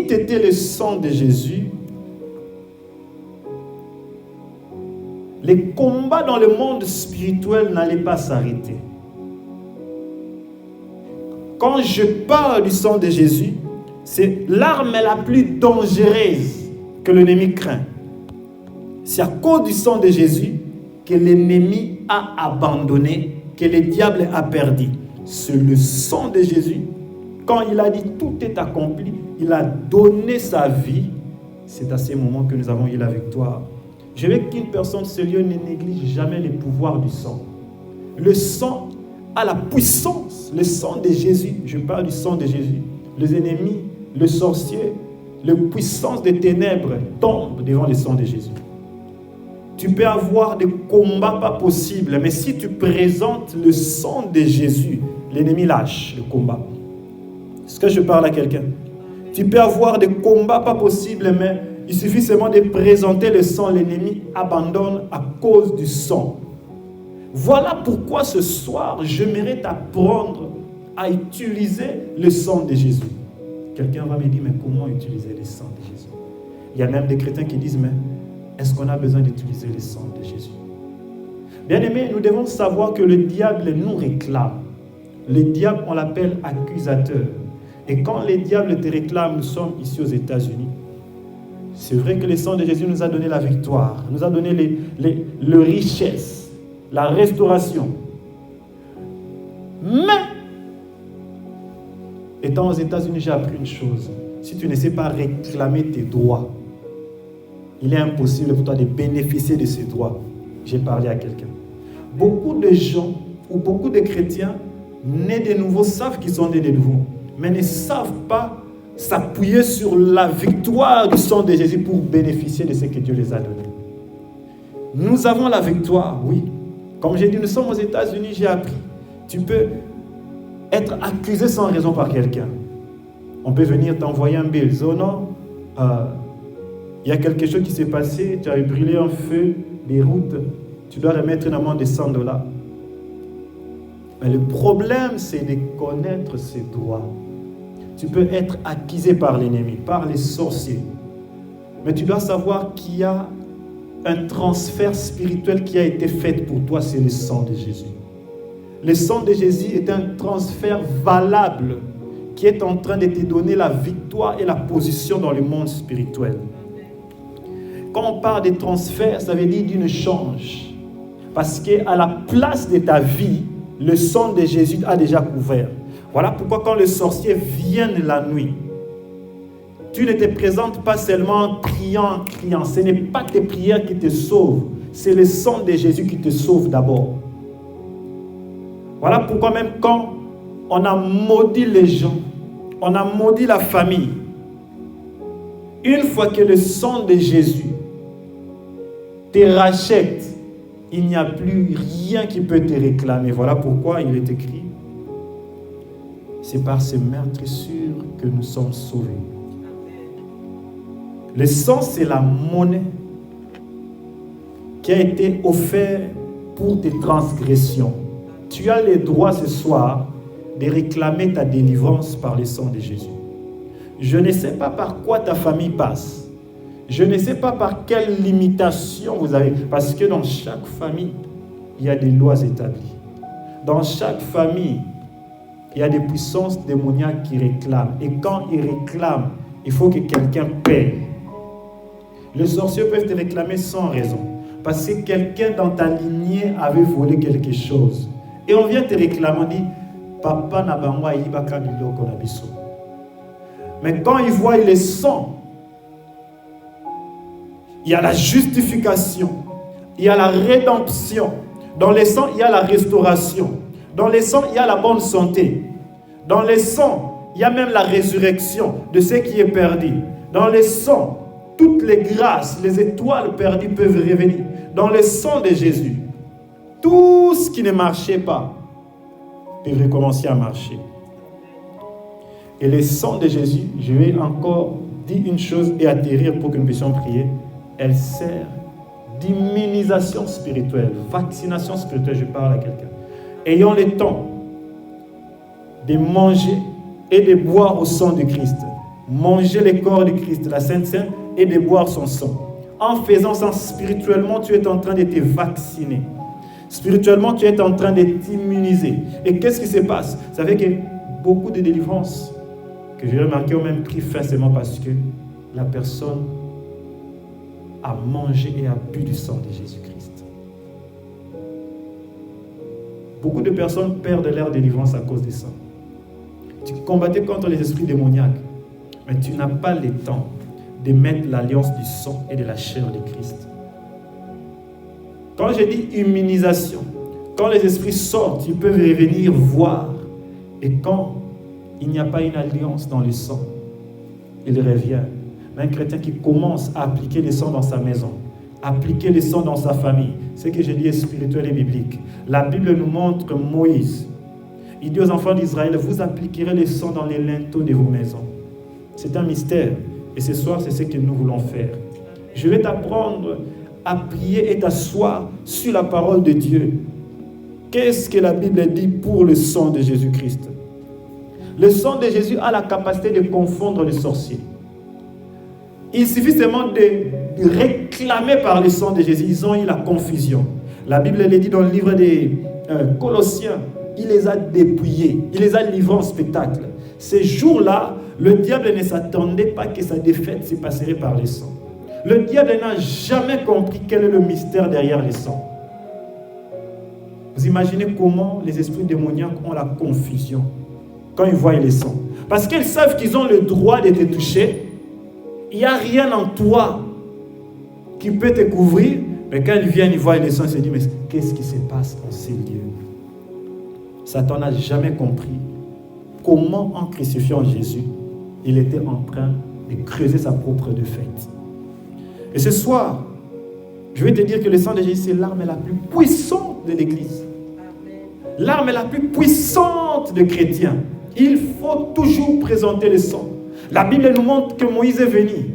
n'eût été le sang de Jésus, les combats dans le monde spirituel n'allaient pas s'arrêter. Quand je parle du sang de Jésus, c'est l'arme la plus dangereuse que l'ennemi craint. C'est à cause du sang de Jésus que l'ennemi a abandonné, que le diable a perdu. C'est le sang de Jésus. Quand il a dit tout est accompli, il a donné sa vie. C'est à ce moment que nous avons eu la victoire. Je veux qu'une personne sérieuse ne néglige jamais les pouvoirs du sang. Le sang a la puissance. Le sang de Jésus, je parle du sang de Jésus. Les ennemis, le sorcier, la puissance des ténèbres tombent devant le sang de Jésus. Tu peux avoir des combats pas possibles, mais si tu présentes le sang de Jésus, l'ennemi lâche le combat. Est-ce que je parle à quelqu'un? Tu peux avoir des combats pas possibles, mais il suffit seulement de présenter le sang, l'ennemi abandonne à cause du sang. Voilà pourquoi ce soir, j'aimerais t'apprendre à utiliser le sang de Jésus. Quelqu'un va me dire, mais comment utiliser le sang de Jésus? Il y a même des chrétiens qui disent, mais est-ce qu'on a besoin d'utiliser le sang de Jésus? Bien-aimés, nous devons savoir que le diable nous réclame. Le diable, on l'appelle accusateur. Et quand le diable te réclame, nous sommes ici aux États-Unis. C'est vrai que le sang de Jésus nous a donné la victoire, nous a donné les richesses, la restauration. Mais, étant aux États-Unis, j'ai appris une chose. Si tu ne sais pas réclamer tes droits, il est impossible pour toi de bénéficier de ces droits. J'ai parlé à quelqu'un. Beaucoup de gens ou beaucoup de chrétiens nés de nouveau savent qu'ils sont nés de nouveau, mais ne savent pas s'appuyer sur la victoire du sang de Jésus pour bénéficier de ce que Dieu les a donné. Nous avons la victoire, oui. Comme j'ai dit, nous sommes aux États-Unis, j'ai appris. Tu peux être accusé sans raison par quelqu'un. On peut venir t'envoyer un bill. Oh non, il y a quelque chose qui s'est passé, tu as brûlé un feu, des routes, tu dois remettre une amende de $100. Mais le problème, c'est de connaître ses droits. Tu peux être accusé par l'ennemi, par les sorciers. Mais tu dois savoir qu'il y a un transfert spirituel qui a été fait pour toi, c'est le sang de Jésus. Le sang de Jésus est un transfert valable qui est en train de te donner la victoire et la position dans le monde spirituel. Quand on parle de transfert, ça veut dire d'une échange. Parce qu'à la place de ta vie, le sang de Jésus a déjà couvert. Voilà pourquoi quand le sorcier vient la nuit, tu ne te présentes pas seulement en criant. Ce n'est pas tes prières qui te sauvent. C'est le sang de Jésus qui te sauve d'abord. Voilà pourquoi même quand on a maudit les gens, on a maudit la famille, une fois que le sang de Jésus te rachète, il n'y a plus rien qui peut te réclamer. Voilà pourquoi il est écrit, c'est par ces meurtrissures que nous sommes sauvés. Le sang, c'est la monnaie qui a été offerte pour tes transgressions. Tu as le droit ce soir de réclamer ta délivrance par le sang de Jésus. Je ne sais pas par quoi ta famille passe. Je ne sais pas par quelle limitation vous avez. Parce que dans chaque famille, il y a des lois établies. Dans chaque famille, il y a des puissances démoniaques qui réclament. Et quand ils réclament, il faut que quelqu'un paie. Les sorciers peuvent te réclamer sans raison. Parce que quelqu'un dans ta lignée avait volé quelque chose. Et on vient te réclamer, on dit, Papa n'a pas yibaka biloko na biso. Mais quand ils voient le sang, il y a la justification, il y a la rédemption. Dans le sang, il y a la restauration. Dans le sang, il y a la bonne santé. Dans le sang, il y a même la résurrection de ce qui est perdu. Dans le sang, toutes les grâces, les étoiles perdues peuvent revenir. Dans le sang de Jésus, tout ce qui ne marchait pas peut recommencer à marcher. Et le sang de Jésus, je vais encore dire une chose et atterrir pour que nous puissions prier. Elle sert d'immunisation spirituelle, vaccination spirituelle, je parle à quelqu'un. Ayons le temps de manger et de boire au sang de Christ. manger le corps du Christ, la Sainte Seine, et de boire son sang. En faisant ça, spirituellement, tu es en train de te vacciner. Spirituellement, tu es en train de t'immuniser. Et qu'est-ce qui se passe? Vous savez que beaucoup de délivrances que j'ai remarqué ont même pris fin seulement parce que la personne a mangé et a bu du sang de Jésus-Christ. Beaucoup de personnes perdent leur délivrance à cause de ça. Tu combattais contre les esprits démoniaques, mais tu n'as pas le temps de mettre l'alliance du sang et de la chair de Christ. Quand je dis immunisation, quand les esprits sortent, ils peuvent revenir voir. Et quand il n'y a pas une alliance dans le sang, il revient. Mais un chrétien qui commence à appliquer le sang dans sa maison, appliquer le sang dans sa famille, ce que je dis est spirituel et biblique. La Bible nous montre Moïse. Il dit aux enfants d'Israël, vous appliquerez le sang dans les linteaux de vos maisons. C'est un mystère. Et ce soir, c'est ce que nous voulons faire. Je vais t'apprendre à prier et t'asseoir sur la parole de Dieu. Qu'est-ce que la Bible dit pour le sang de Jésus-Christ? Le sang de Jésus a la capacité de confondre les sorciers. Il suffit seulement de réclamer par le sang de Jésus. Ils ont eu la confusion. La Bible le dit dans le livre des Colossiens. Il les a dépouillés. Il les a livrés en spectacle. Ces jours-là, le diable ne s'attendait pas que sa défaite se passerait par le sang. Le diable n'a jamais compris quel est le mystère derrière le sang. Vous imaginez comment les esprits démoniaques ont la confusion quand ils voient le sang. Parce qu'ils savent qu'ils ont le droit de te toucher. Il n'y a rien en toi qui peut te couvrir. Mais quand ils viennent, ils voient le sang, ils se disent, mais qu'est-ce qui se passe en ces lieux? Satan n'a jamais compris comment, en crucifiant Jésus, il était en train de creuser sa propre défaite. Et ce soir, je vais te dire que le sang de Jésus, c'est l'arme la plus puissante de l'Église. L'arme la plus puissante des chrétiens. Il faut toujours présenter le sang. La Bible nous montre que Moïse est venu.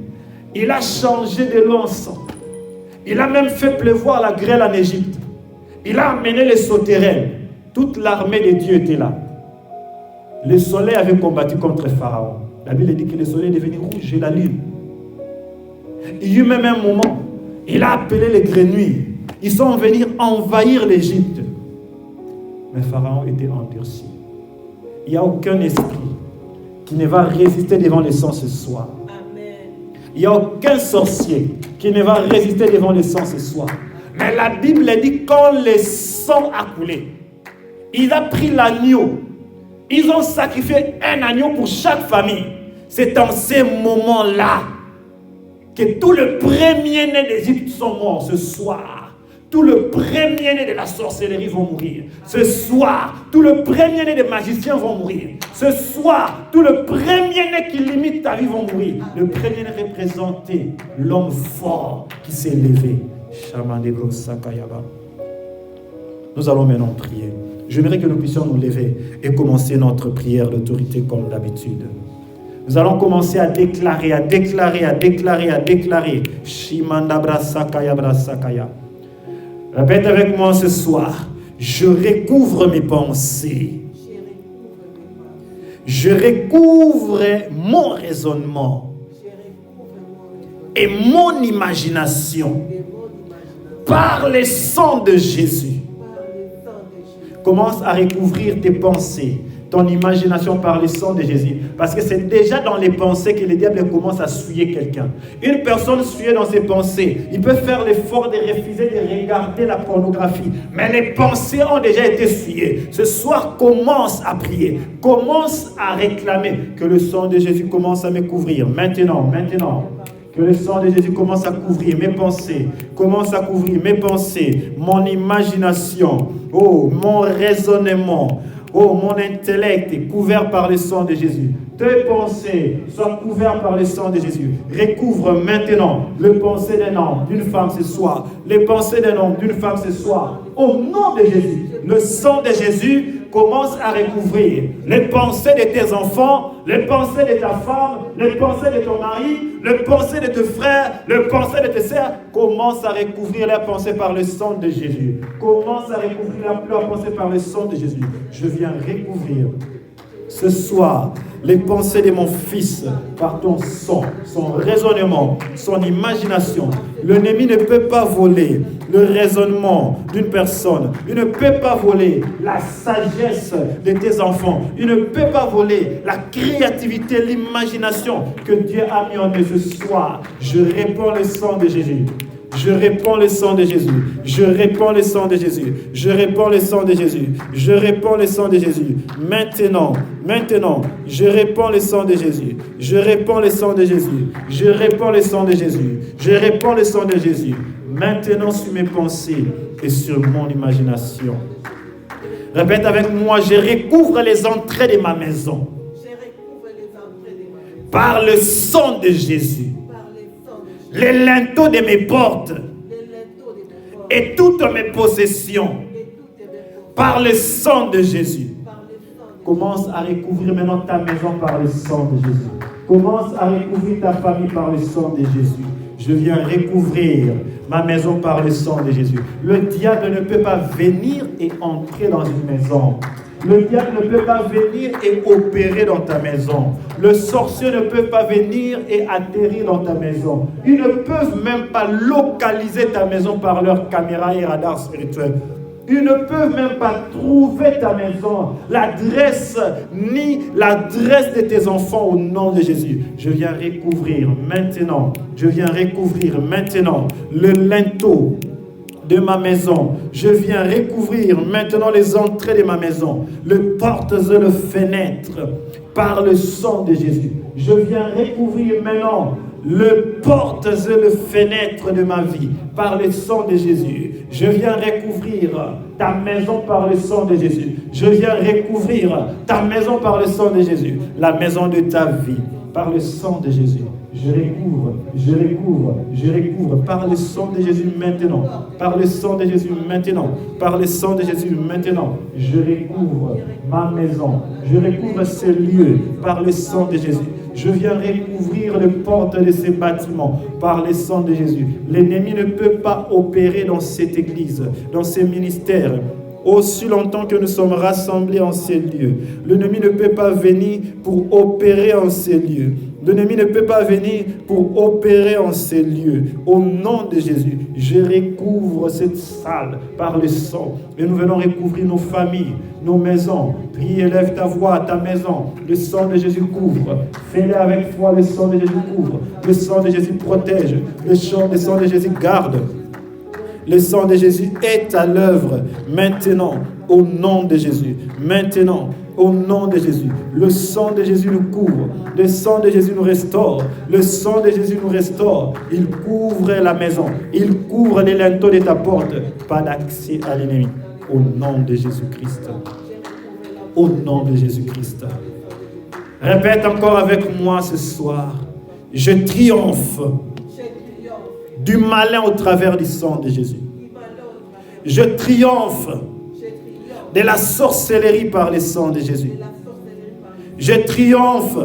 Il a changé de l'eau en sang. Il a même fait pleuvoir la grêle en Égypte. Il a amené les sauterelles. Toute l'armée de Dieu était là. Le soleil avait combattu contre Pharaon. La Bible dit que le soleil est devenu rouge et la lune. Il y a eu même un moment, il a appelé les grenouilles. Ils sont venus envahir l'Égypte. Mais Pharaon était endurci. Il n'y a aucun esprit qui ne va résister devant le sang ce soir. Il n'y a aucun sorcier qui ne va résister devant le sang ce soir. Mais la Bible dit quand le sang a coulé, il a pris l'agneau. Ils ont sacrifié un agneau pour chaque famille. C'est dans ces moments-là que tous les premiers-nés d'Égypte sont morts ce soir. Tous les premiers-nés de la sorcellerie vont mourir. Ce soir, tous les premiers-nés des magiciens vont mourir. Ce soir, tous les premiers-nés qui limitent ta vie vont mourir. Le premier-né représentait l'homme fort qui s'est levé. Nous allons maintenant prier. J'aimerais que nous puissions nous lever et commencer notre prière d'autorité comme d'habitude. Nous allons commencer à déclarer, à déclarer, à déclarer, à déclarer. Shimandabra sakaya brasakaya. Répète avec moi ce soir. Je recouvre mes pensées. Je recouvre mon raisonnement et mon imagination par le sang de Jésus. Commence à recouvrir tes pensées, ton imagination par le sang de Jésus. Parce que c'est déjà dans les pensées que le diable commence à souiller quelqu'un. Une personne souillée dans ses pensées, il peut faire l'effort de refuser de regarder la pornographie. Mais les pensées ont déjà été souillées. Ce soir, commence à prier. Commence à réclamer que le sang de Jésus commence à me couvrir. Maintenant. Que le sang de Jésus commence à couvrir mes pensées, commence à couvrir mes pensées, mon imagination, oh, mon raisonnement, oh, mon intellect est couvert par le sang de Jésus. Tes pensées soient couvertes par le sang de Jésus. Recouvre maintenant les pensées d'un homme, d'une femme ce soir. Les pensées d'un homme, d'une femme ce soir. Au nom de Jésus, le sang de Jésus commence à recouvrir les pensées de tes enfants, les pensées de ta femme, les pensées de ton mari, les pensées de tes frères, les pensées de tes sœurs. Commence à recouvrir les pensées par le sang de Jésus. Commence à recouvrir leurs pensées par le sang de Jésus. Je viens recouvrir ce soir les pensées de mon fils par ton son raisonnement, son imagination. L'ennemi ne peut pas voler le raisonnement d'une personne. Il ne peut pas voler la sagesse de tes enfants. Il ne peut pas voler la créativité, l'imagination que Dieu a mis en eux ce soir. Je répands le sang de Jésus. Je répands le sang de Jésus. Je répands le sang de Jésus. Je répands le sang de Jésus. Je répands le sang de Jésus. Maintenant, je répands le sang de Jésus. Je répands le sang de Jésus. Je répands le sang de Jésus. Je répands le sang de Jésus. Maintenant sur mes pensées et sur mon imagination. Répète avec moi, je recouvre les entrées de ma maison. Par le sang de Jésus. Les linteaux de mes portes et toutes mes possessions par le sang de Jésus. Commence à recouvrir maintenant ta maison par le sang de Jésus. Commence à recouvrir ta famille par le sang de Jésus. Je viens recouvrir ma maison par le sang de Jésus. Le diable ne peut pas venir et entrer dans une maison. Le diable ne peut pas venir et opérer dans ta maison. Le sorcier ne peut pas venir et atterrir dans ta maison. Ils ne peuvent même pas localiser ta maison par leurs caméras et radars spirituels. Ils ne peuvent même pas trouver ta maison, l'adresse, ni l'adresse de tes enfants au nom de Jésus. Je viens recouvrir maintenant, le linteau de ma maison. Je viens recouvrir maintenant les entrées de ma maison, les portes et les fenêtres par le sang de Jésus. Je viens recouvrir maintenant les portes et les fenêtres de ma vie par le sang de Jésus. Je viens recouvrir ta maison par le sang de Jésus. Je viens recouvrir ta maison par le sang de Jésus. La maison de ta vie par le sang de Jésus. Je recouvre par le sang de Jésus maintenant. Par le sang de Jésus maintenant. Par le sang de Jésus maintenant. Je recouvre ma maison. Je recouvre ces lieux par le sang de Jésus. Je viens recouvrir les portes de ces bâtiments par le sang de Jésus. L'ennemi ne peut pas opérer dans cette église, dans ces ministères. Aussi longtemps que nous sommes rassemblés en ces lieux, l'ennemi ne peut pas venir pour opérer en ces lieux. L'ennemi ne peut pas venir pour opérer en ces lieux. Au nom de Jésus, je recouvre cette salle par le sang. Et nous venons recouvrir nos familles, nos maisons. Prie, élève ta voix à ta maison. Le sang de Jésus couvre. Fais-le avec foi, le sang de Jésus couvre. Le sang de Jésus protège. Le sang de Jésus garde. Le sang de Jésus est à l'œuvre maintenant, au nom de Jésus. Maintenant, au nom de Jésus. Le sang de Jésus nous couvre. Le sang de Jésus nous restaure. Le sang de Jésus nous restaure. Il couvre la maison. Il couvre les linteaux de ta porte. Pas d'accès à l'ennemi. Au nom de Jésus-Christ. Au nom de Jésus-Christ. Répète encore avec moi ce soir. Je triomphe du malin au travers du sang de Jésus. Je triomphe de la sorcellerie par le sang de Jésus. Je triomphe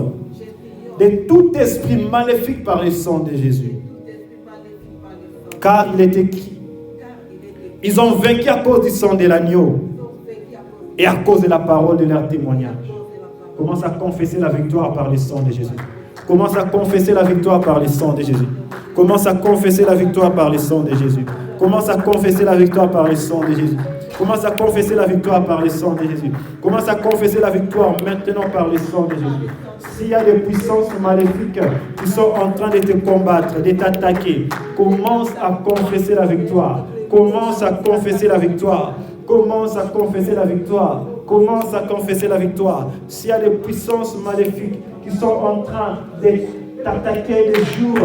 de tout esprit maléfique par le sang de Jésus. Car il est écrit, ils ont vaincu à cause du sang de l'agneau et à cause de la parole de leur témoignage. Commence à confesser la victoire par le sang de Jésus. Commence à confesser la victoire par le sang de Jésus. Commence à confesser la victoire par le sang de Jésus. Commence à confesser la victoire par le sang de Jésus. Commence à confesser la victoire par le sang de Jésus. Commence à confesser la victoire maintenant par le sang de Jésus. S'il y a des puissances maléfiques qui sont en train de te combattre, de t'attaquer, commence à confesser la victoire. Commence à confesser la victoire. Commence à confesser la victoire. Commence à confesser la victoire. S'il y a des puissances maléfiques qui sont en train de t'attaquer de jour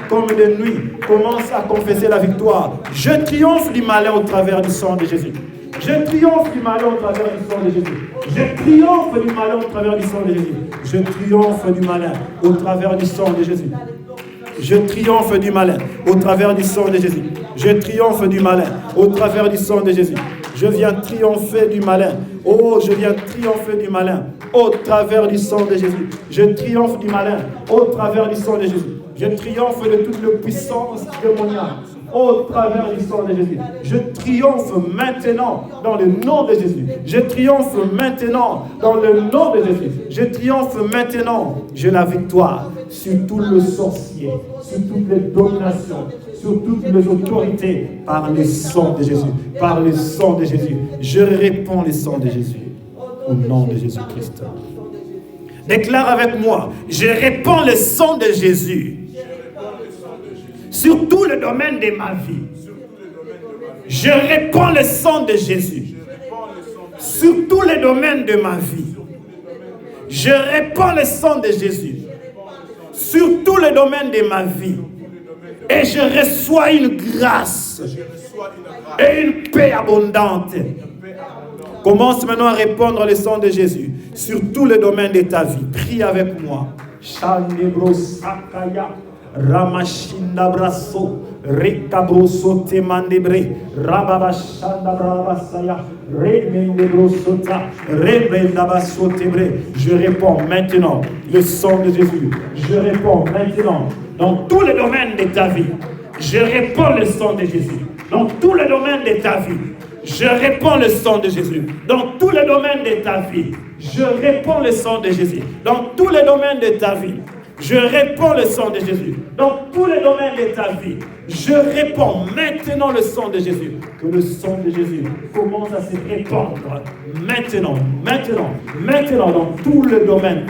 comme de nuit, commence à confesser la victoire. Je triomphe du malin au travers du sang de Jésus. Je triomphe du malin au travers du sang de Jésus. Je triomphe du malin au travers du sang de Jésus. Je triomphe du malin au travers du sang de Jésus. Je triomphe du malin au travers du sang de Jésus. Je triomphe du malin au travers du sang de Jésus. Je viens triompher du malin. Oh, je viens triompher du malin au travers du sang de Jésus. Je triomphe du malin au travers du sang de Jésus. Je triomphe de toute la puissance démoniaque au travers du sang de Jésus. Je triomphe maintenant dans le nom de Jésus. Je triomphe maintenant dans le nom de Jésus. Je triomphe maintenant. J'ai la victoire sur tout le sorcier, sur toutes les dominations, sur toutes les autorités par le sang de Jésus. Par le sang de Jésus. Je répands le sang de Jésus au nom de Jésus-Christ. Déclare avec moi, je répands le sang de Jésus sur tout le domaine de ma vie. Je répands le sang de Jésus sur tous les domaines de ma vie. Je répands le sang de Jésus sur tous les domaines de ma vie. Et je reçois une grâce et une paix abondante. Commence maintenant à répandre le sang de Jésus sur tous les domaines de ta vie. Prie avec moi. Shandebro Sakaya. Ramashinda brasso, rekabroso temandebre, rababashanda brabasaya, remendebrosota, rebendabasotebre. Je réponds maintenant le sang de Jésus. Je réponds maintenant dans tous les domaines de ta vie. Je réponds le sang de Jésus dans tous les domaines de ta vie. Je réponds le sang de Jésus dans tous les domaines de ta vie. Je réponds le sang de Jésus dans tous les domaines de ta vie. Je répands le sang de Jésus dans tous les domaines de ta vie. Je répands maintenant le sang de Jésus. Que le sang de Jésus commence à se répandre maintenant dans tous les domaines,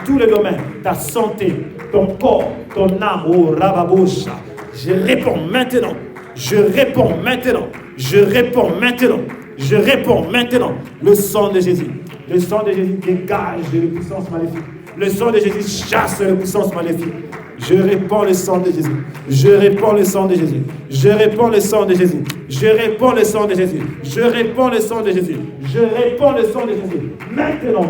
ta santé, ton corps, ton âme, oh Rababosha. Je réponds maintenant, je réponds maintenant, je réponds maintenant, je réponds maintenant le sang de Jésus. Le sang de Jésus dégage les puissances maléfiques. Le sang de Jésus chasse les puissances maléfiques. Je répands le sang de Jésus. Je répands le sang de Jésus. Je répands le sang de Jésus. Je répands le sang de Jésus. Je répands le sang de Jésus. Je répands le sang de Jésus. Maintenant.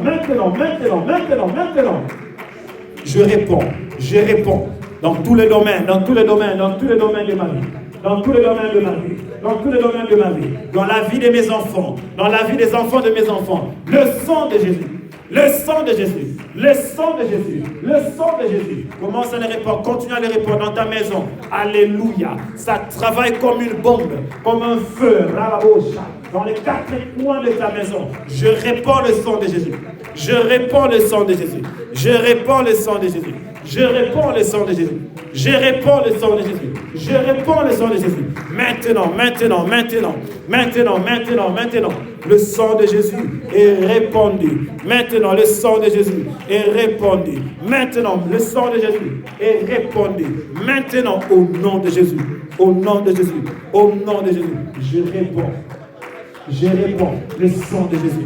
Je réponds dans tous les domaines, de ma vie. Dans tous les domaines de ma vie, dans la vie de mes enfants, dans la vie des enfants de mes enfants, le sang de Jésus. Le sang de Jésus, le sang de Jésus, le sang de Jésus. Commence à les répandre, continue à les répandre dans ta maison. Alléluia. Ça travaille comme une bombe, comme un feu. Dans les quatre coins de ta maison. Je répands le sang de Jésus. Je répands le sang de Jésus. Je répands le sang de Jésus. Je répands le sang de Jésus. Je répands le sang de Jésus. Je répands le sang de Jésus. Maintenant. Le sang de Jésus est répandu. Maintenant, le sang de Jésus est répandu. Maintenant, le sang de Jésus est répandu. Maintenant, au nom de Jésus. Au nom de Jésus. Au nom de Jésus. Je répands le sang de Jésus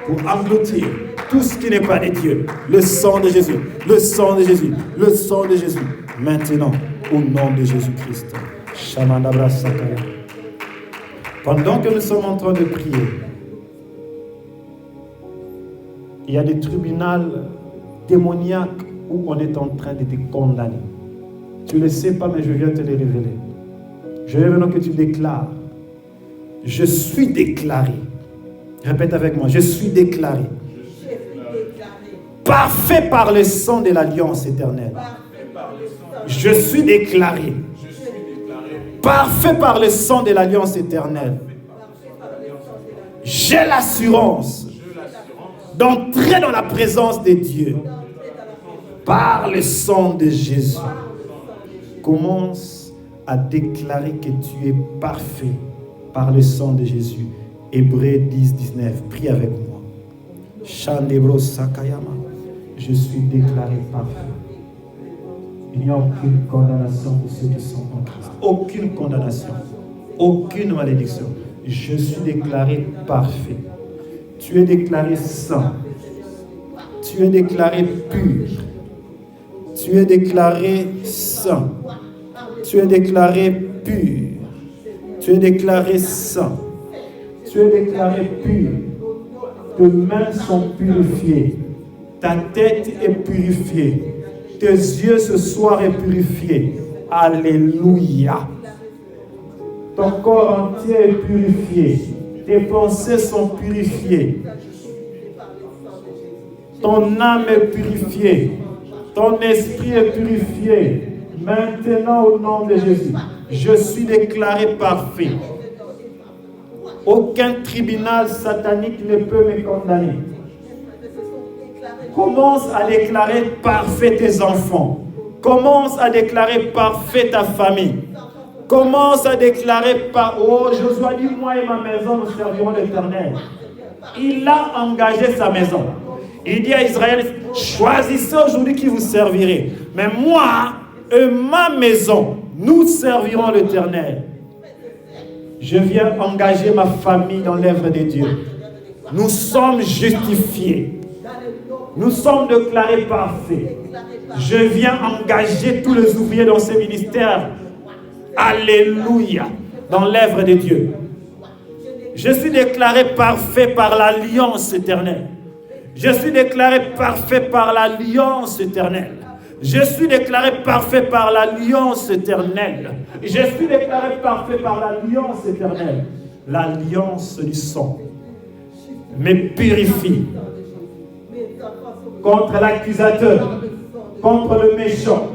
pour engloutir tout ce qui n'est pas de Dieu. Le sang de Jésus. Le sang de Jésus. Le sang de Jésus. Maintenant, au nom de Jésus-Christ. Shamanabra Sakaya. Pendant que nous sommes en train de prier, il y a des tribunaux démoniaques où on est en train de te condamner. Tu ne le sais pas, mais je viens te les révéler. Je veux maintenant que tu déclares. Je suis déclaré. Répète avec moi. Je suis déclaré. Parfait par le sang de l'alliance éternelle. Je suis déclaré. Parfait par le sang de l'alliance éternelle. J'ai l'assurance d'entrer dans la présence de Dieu par le sang de Jésus. Commence à déclarer que tu es parfait par le sang de Jésus. Hébreux 10, 19. Prie avec moi. Shandebro Sakayama. Je suis déclaré parfait. Il n'y a aucune condamnation pour ceux qui sont en Christ. Aucune condamnation. Aucune malédiction. Je suis déclaré parfait. Tu es déclaré saint. Tu es déclaré pur. Tu es déclaré saint. Tu es déclaré pur. Tu es déclaré saint. Tu es déclaré pur. Tes mains sont purifiées. Ta tête est purifiée. Tes yeux ce soir est purifié. Alléluia. Ton corps entier est purifié. Tes pensées sont purifiées. Ton âme est purifiée. Ton esprit est purifié. Maintenant, au nom de Jésus, je suis déclaré parfait. Aucun tribunal satanique ne peut me condamner. Commence à déclarer parfait tes enfants. Commence à déclarer parfait ta famille. Commence à déclarer oh Josué dit, moi et ma maison nous servirons l'Éternel. Il a engagé sa maison. Il dit à Israël, choisissez aujourd'hui qui vous servirez. Mais moi et ma maison, nous servirons l'Éternel. Je viens engager ma famille dans l'œuvre de Dieu. Nous sommes justifiés. Nous sommes déclarés parfaits. Je viens engager tous les ouvriers dans ce ministère. Alléluia. Dans l'œuvre de Dieu. Je suis déclaré parfait par l'alliance éternelle. Je suis déclaré parfait par l'alliance éternelle. Je suis déclaré parfait par l'alliance éternelle. Je suis déclaré parfait par l'alliance éternelle. L'alliance du sang me purifie contre l'accusateur, contre le méchant,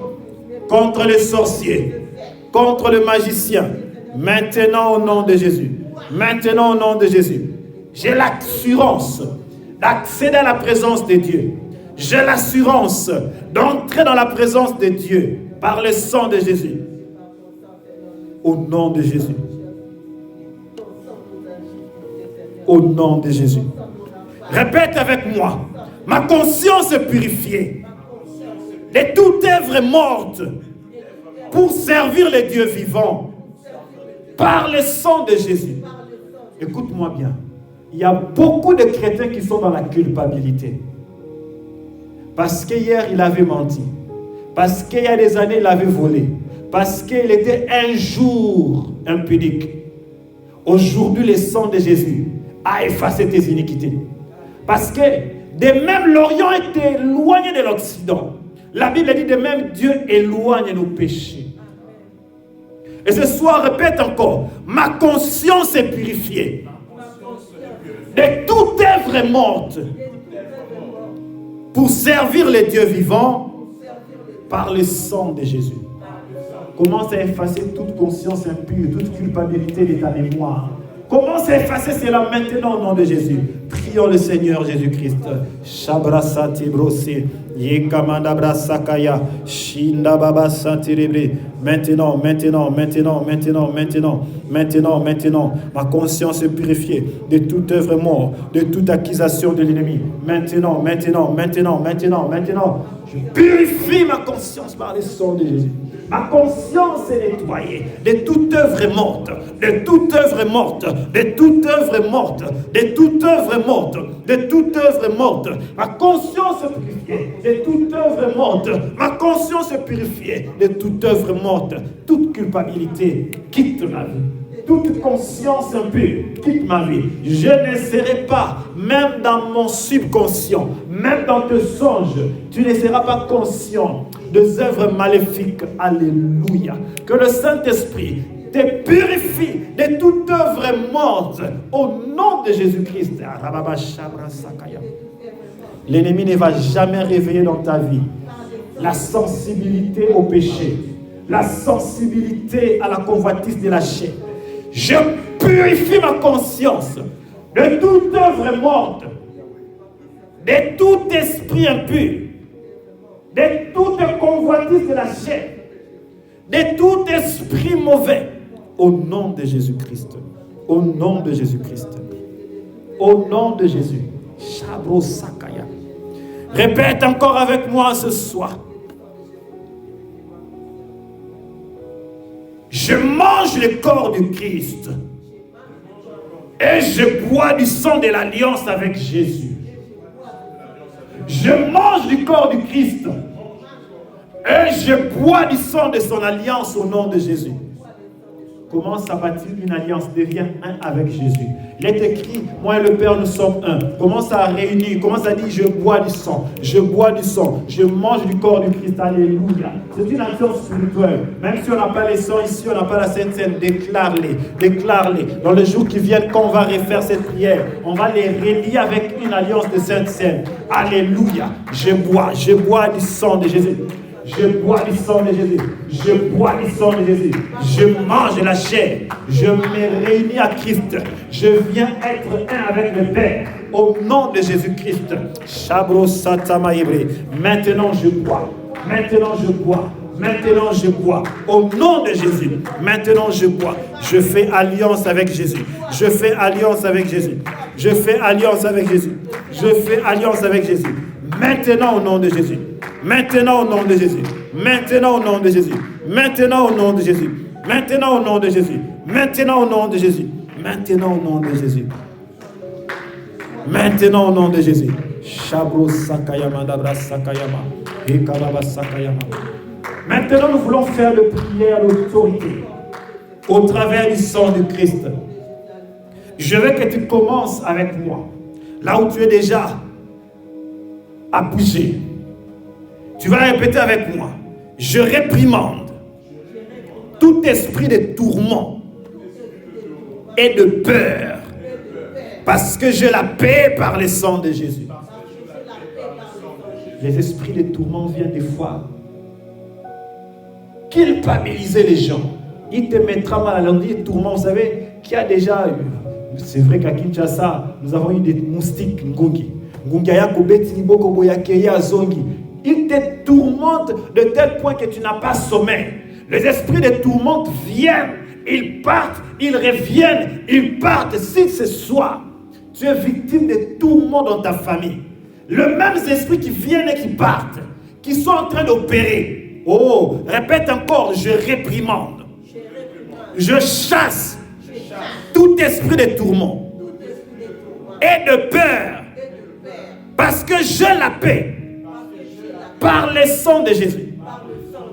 contre les sorciers, contre le magicien. Maintenant au nom de Jésus. Maintenant au nom de Jésus. J'ai l'assurance d'accéder à la présence de Dieu. J'ai l'assurance d'entrer dans la présence de Dieu par le sang de Jésus. Au nom de Jésus. Au nom de Jésus. Répète avec moi. Ma conscience est purifiée de toute œuvre morte pour servir les dieux vivants par le sang de Jésus. Écoute-moi bien. Il y a beaucoup de chrétiens qui sont dans la culpabilité. Parce qu'hier, il avait menti. Parce qu'il y a des années, il avait volé. Parce qu'il était un jour impudique. Aujourd'hui, le sang de Jésus a effacé tes iniquités. Parce que de même l'Orient était éloigné de l'Occident. La Bible dit de même Dieu éloigne nos péchés. Et ce soir, répète encore, ma conscience est purifiée de toute œuvre morte pour servir les dieux vivants par le sang de Jésus. Commence à effacer toute conscience impure, toute culpabilité de ta mémoire. Commence à effacer cela maintenant au nom de Jésus. Prions le Seigneur Jésus-Christ. Shabrasati brosi, yekamanda brasakaya, shinda baba santiribre. Maintenant, ma conscience est purifiée de toute œuvre morte, de toute accusation de l'ennemi. Maintenant. Je purifie ma conscience par le sang de Jésus. Ma conscience est nettoyée de toute œuvre morte, de toute œuvre morte, de toute œuvre morte, de toute œuvre morte, de toute œuvre morte. Ma conscience est purifiée de toute œuvre morte. Ma conscience est purifiée de toute œuvre morte. Toute culpabilité quitte ma vie. Toute conscience impure quitte ma vie. Je ne serai pas, même dans mon subconscient, même dans tes songes, tu ne seras pas conscient des œuvres maléfiques. Alléluia. Que le Saint-Esprit te purifie de toute œuvre morte au nom de Jésus-Christ. L'ennemi ne va jamais réveiller dans ta vie la sensibilité au péché, la sensibilité à la convoitise de la chair. Je purifie ma conscience de toute œuvre morte, de tout esprit impur, de toute convoitise de la chair, de tout esprit mauvais, au nom de Jésus-Christ. Au nom de Jésus-Christ. Au nom de Jésus. Shabro Sakaya. Répète encore avec moi ce soir. Je mange le corps du Christ et je bois du sang de l'alliance avec Jésus. Je mange du corps du Christ et je bois du sang de son alliance au nom de Jésus. commence à bâtir une alliance, devient un avec Jésus. Il est écrit, moi et le Père, nous sommes un. Commence à réunir, commence à dire, je bois du sang, je mange du corps du Christ. Alléluia. C'est une action spirituelle. Même si on n'a pas les sangs ici, on n'a pas la Sainte Seine, déclare-les. Dans les jours qui viennent, quand on va refaire cette prière, on va les relier avec une alliance de Sainte Seine. Alléluia. Je bois du sang de Jésus. Je bois du sang de Jésus. Je bois du sang de Jésus. Je mange la chair. Je me réunis à Christ. Je viens être un avec le Père. Au nom de Jésus-Christ. Shabro Satamaïbre. Maintenant je bois. Maintenant je bois. Maintenant je bois. Au nom de Jésus. Maintenant je bois. Je fais alliance avec Jésus. Je fais alliance avec Jésus. Je fais alliance avec Jésus. Je fais alliance avec Jésus. Maintenant au nom de Jésus. Maintenant au nom de Jésus. Maintenant au nom de Jésus. Maintenant au nom de Jésus. Maintenant au nom de Jésus. Maintenant au nom de Jésus. Maintenant au nom de Jésus. Maintenant au nom de Jésus. Shabro Sakayama Dabra Sakayama. Ekalaba Sakayama. Maintenant nous voulons faire de prière à l'autorité au travers du sang de Christ. Je veux que tu commences avec moi. Là où tu es déjà à bouger. Tu vas répéter avec moi. Je réprimande tout esprit de tourment et de peur parce que je la paix par le sang de Jésus. Les esprits de tourment viennent des fois culpabiliser les gens. Il te mettra mal à l'envie de tourment. Vous savez, qui a déjà eu. C'est vrai qu'à Kinshasa, nous avons eu des moustiques, Ngungi. Il te tourmente de tel point que tu n'as pas sommeil. Les esprits de tourmente viennent, ils partent, ils reviennent, ils partent. Si ce soir, tu es victime de tourments dans ta famille, les mêmes esprits qui viennent et qui partent, qui sont en train d'opérer. Oh, répète encore, je réprimande. Je chasse tout esprit de tourment et de peur parce que je la paix par le sang de Jésus.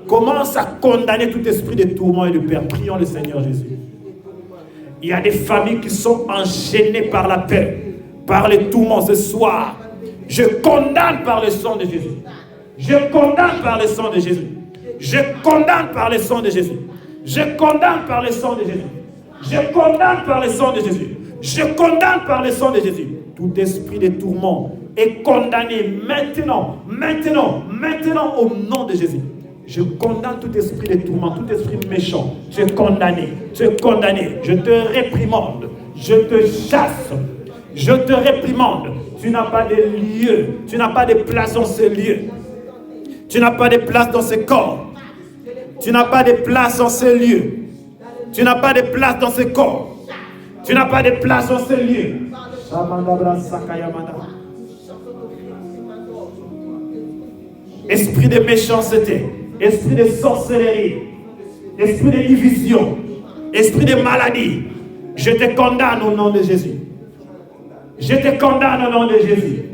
Commence à condamner tout esprit de tourment et de peur. Prions le Seigneur Jésus. Il y a des familles qui sont enchaînées par la peur, par les tourments ce soir. Je condamne par le sang de Jésus. Je condamne par le sang de Jésus. Je condamne par le sang de Jésus. Je condamne par le sang de Jésus. Je condamne par le sang de Jésus. Je condamne par le sang de Jésus. Tout esprit de tourment est condamné maintenant au nom de Jésus. Je condamne tout esprit de tourment, tout esprit méchant. Tu es condamné. Je te réprimande. Je te chasse. Je te réprimande. Tu n'as pas de lieu. Tu n'as pas de place dans ce lieu. Tu n'as pas de place dans ce corps. Tu n'as pas de place dans ce lieu. Tu n'as pas de place dans ce corps. Tu n'as pas de place dans ce lieu. Esprit de méchanceté, esprit de sorcellerie, esprit de division, esprit de maladie, je te condamne au nom de Jésus. Je te condamne au nom de Jésus.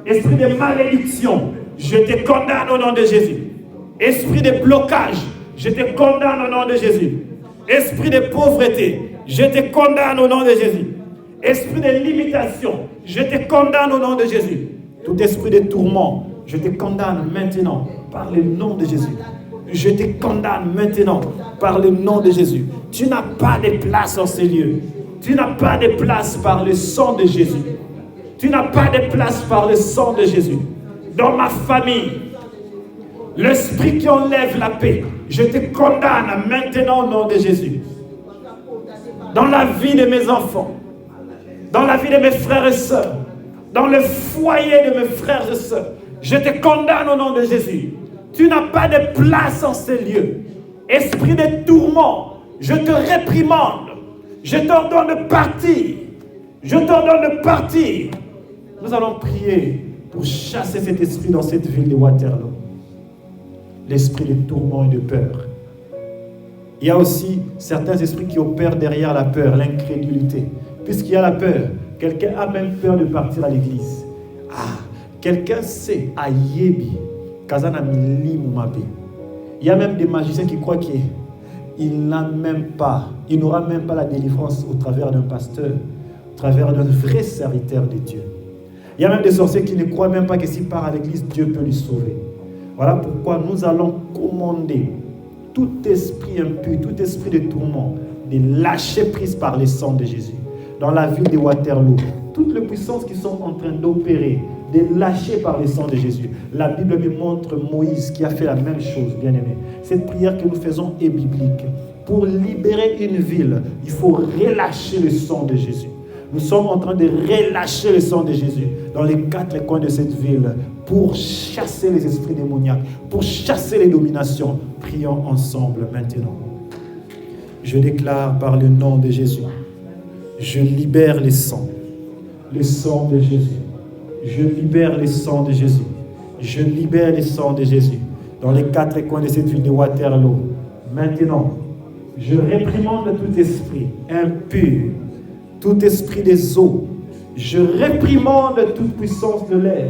Esprit de malédiction, je te condamne au nom de Jésus. Esprit de blocage, je te condamne au nom de Jésus. Esprit de pauvreté, je te condamne au nom de Jésus. Esprit de limitation, je te condamne au nom de Jésus. Tout esprit de tourment, je te condamne maintenant par le nom de Jésus. Je te condamne maintenant par le nom de Jésus. Tu n'as pas de place dans ces lieux. Tu n'as pas de place par le sang de Jésus. Tu n'as pas de place par le sang de Jésus. Dans ma famille, l'esprit qui enlève la paix, je te condamne maintenant au nom de Jésus. Dans la vie de mes enfants, dans la vie de mes frères et sœurs, dans le foyer de mes frères et sœurs, je te condamne au nom de Jésus. Tu n'as pas de place en ces lieux. Esprit de tourment, je te réprimande. Je t'ordonne de partir. Je t'ordonne de partir. Nous allons prier pour chasser cet esprit dans cette ville de Waterloo. L'esprit de tourment et de peur. Il y a aussi certains esprits qui opèrent derrière la peur, l'incrédulité. Puisqu'il y a la peur, quelqu'un a même peur de partir à l'église. Quelqu'un sait, Ayebi, Kazana Milimumabe. Il y a même des magiciens qui croient il n'aura même pas la délivrance au travers d'un pasteur, au travers d'un vrai serviteur de Dieu. Il y a même des sorciers qui ne croient même pas que s'il part à l'église, Dieu peut lui sauver. Voilà pourquoi nous allons commander tout esprit impur, tout esprit de tourment, de lâcher prise par le sang de Jésus. Dans la ville de Waterloo, toutes les puissances qui sont en train d'opérer, de lâcher par le sang de Jésus. La Bible me montre Moïse qui a fait la même chose, bien aimé. Cette prière que nous faisons est biblique. Pour libérer une ville, il faut relâcher le sang de Jésus. Nous sommes en train de relâcher le sang de Jésus dans les 4 coins de cette ville pour chasser les esprits démoniaques, pour chasser les dominations. Prions ensemble maintenant. Je déclare par le nom de Jésus, je libère le sang de Jésus. Je libère le sang de Jésus. Je libère le sang de Jésus dans les 4 coins de cette ville de Waterloo. Maintenant, je réprimande tout esprit impur, tout esprit des eaux. Je réprimande toute puissance de l'air.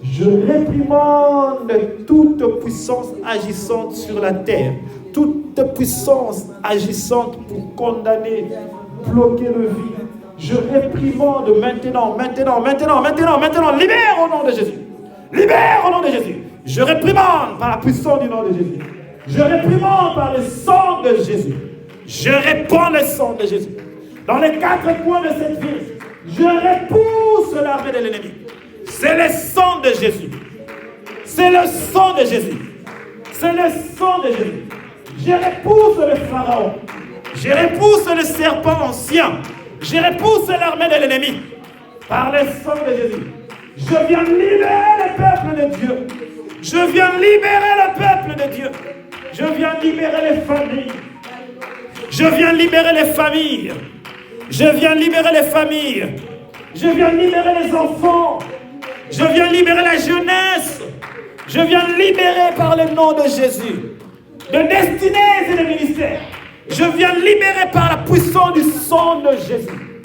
Je réprimande toute puissance agissante sur la terre. Toute puissance agissante pour condamner, bloquer le vide. Je réprimande maintenant. Libère au nom de Jésus. Libère au nom de Jésus. Je réprimande par la puissance du nom de Jésus. Je réprimande par le sang de Jésus. Je répands le sang de Jésus. Dans les 4 coins de cette ville, je repousse l'armée de l'ennemi. C'est le sang de Jésus. C'est le sang de Jésus. C'est le sang de Jésus. Je repousse le pharaon. Je repousse le serpent ancien. Je repousse l'armée de l'ennemi. Par le sang de Jésus. Je viens libérer le peuple de Dieu. Je viens libérer le peuple de Dieu. Je viens libérer les familles. Je viens libérer les familles. Je viens libérer les familles. Je viens libérer les enfants. Je viens libérer la jeunesse. Je viens libérer par le nom de Jésus de destinées et de ministères. Je viens libérer par la puissance du sang de Jésus.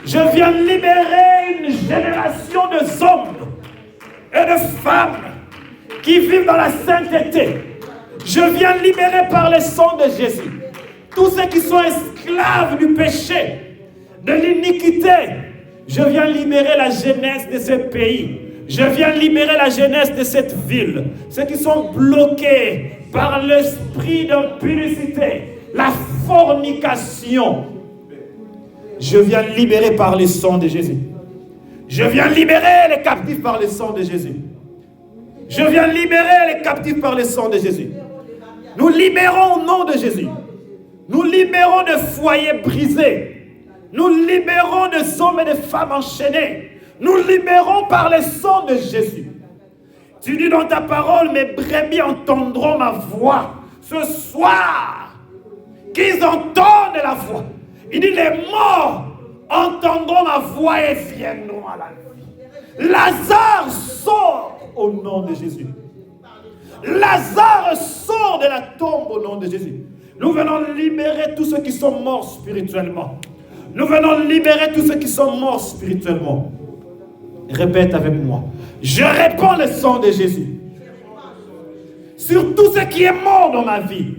Je viens libérer une génération de hommes et de femmes qui vivent dans la sainteté. Je viens libérer par le sang de Jésus tous ceux qui sont esclaves du péché, de l'iniquité. Je viens libérer la jeunesse de ce pays. Je viens libérer la jeunesse de cette ville. Ceux qui sont bloqués par l'esprit d'impudicité, la fornication. Je viens libérer par le sang de Jésus. Je viens libérer les captifs par le sang de Jésus. Je viens libérer les captifs par le sang de Jésus. Nous libérons au nom de Jésus. Nous libérons de foyers brisés. Nous libérons de hommes et de femmes enchaînés. Nous libérons par le sang de Jésus. Tu dis dans ta parole, mes brebis entendront ma voix. Ce soir, qu'ils entendent la voix. Il dit, les morts entendront ma voix et viendront à la vie. Lazare sort au nom de Jésus. Lazare sort de la tombe au nom de Jésus. Nous venons libérer tous ceux qui sont morts spirituellement. Nous venons libérer tous ceux qui sont morts spirituellement. Répète avec moi. Je répands le sang de Jésus sur tout ce qui est mort dans ma vie.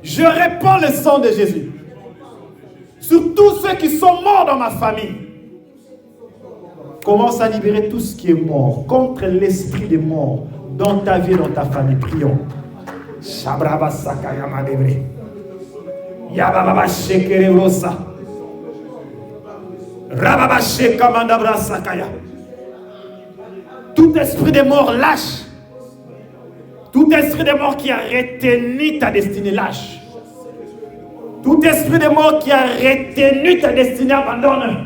Je répands le sang de Jésus sur tous ceux qui sont morts dans ma famille. Commence à libérer tout ce qui est mort contre l'esprit des morts dans ta vie et dans ta famille. Prions. Shabraba sakaya madebre. Yababa shekere rosa. Rababa sheka mandabra sakaya. Tout esprit de mort lâche. Tout esprit de mort qui a retenu ta destinée lâche. Tout esprit de mort qui a retenu ta destinée abandonne.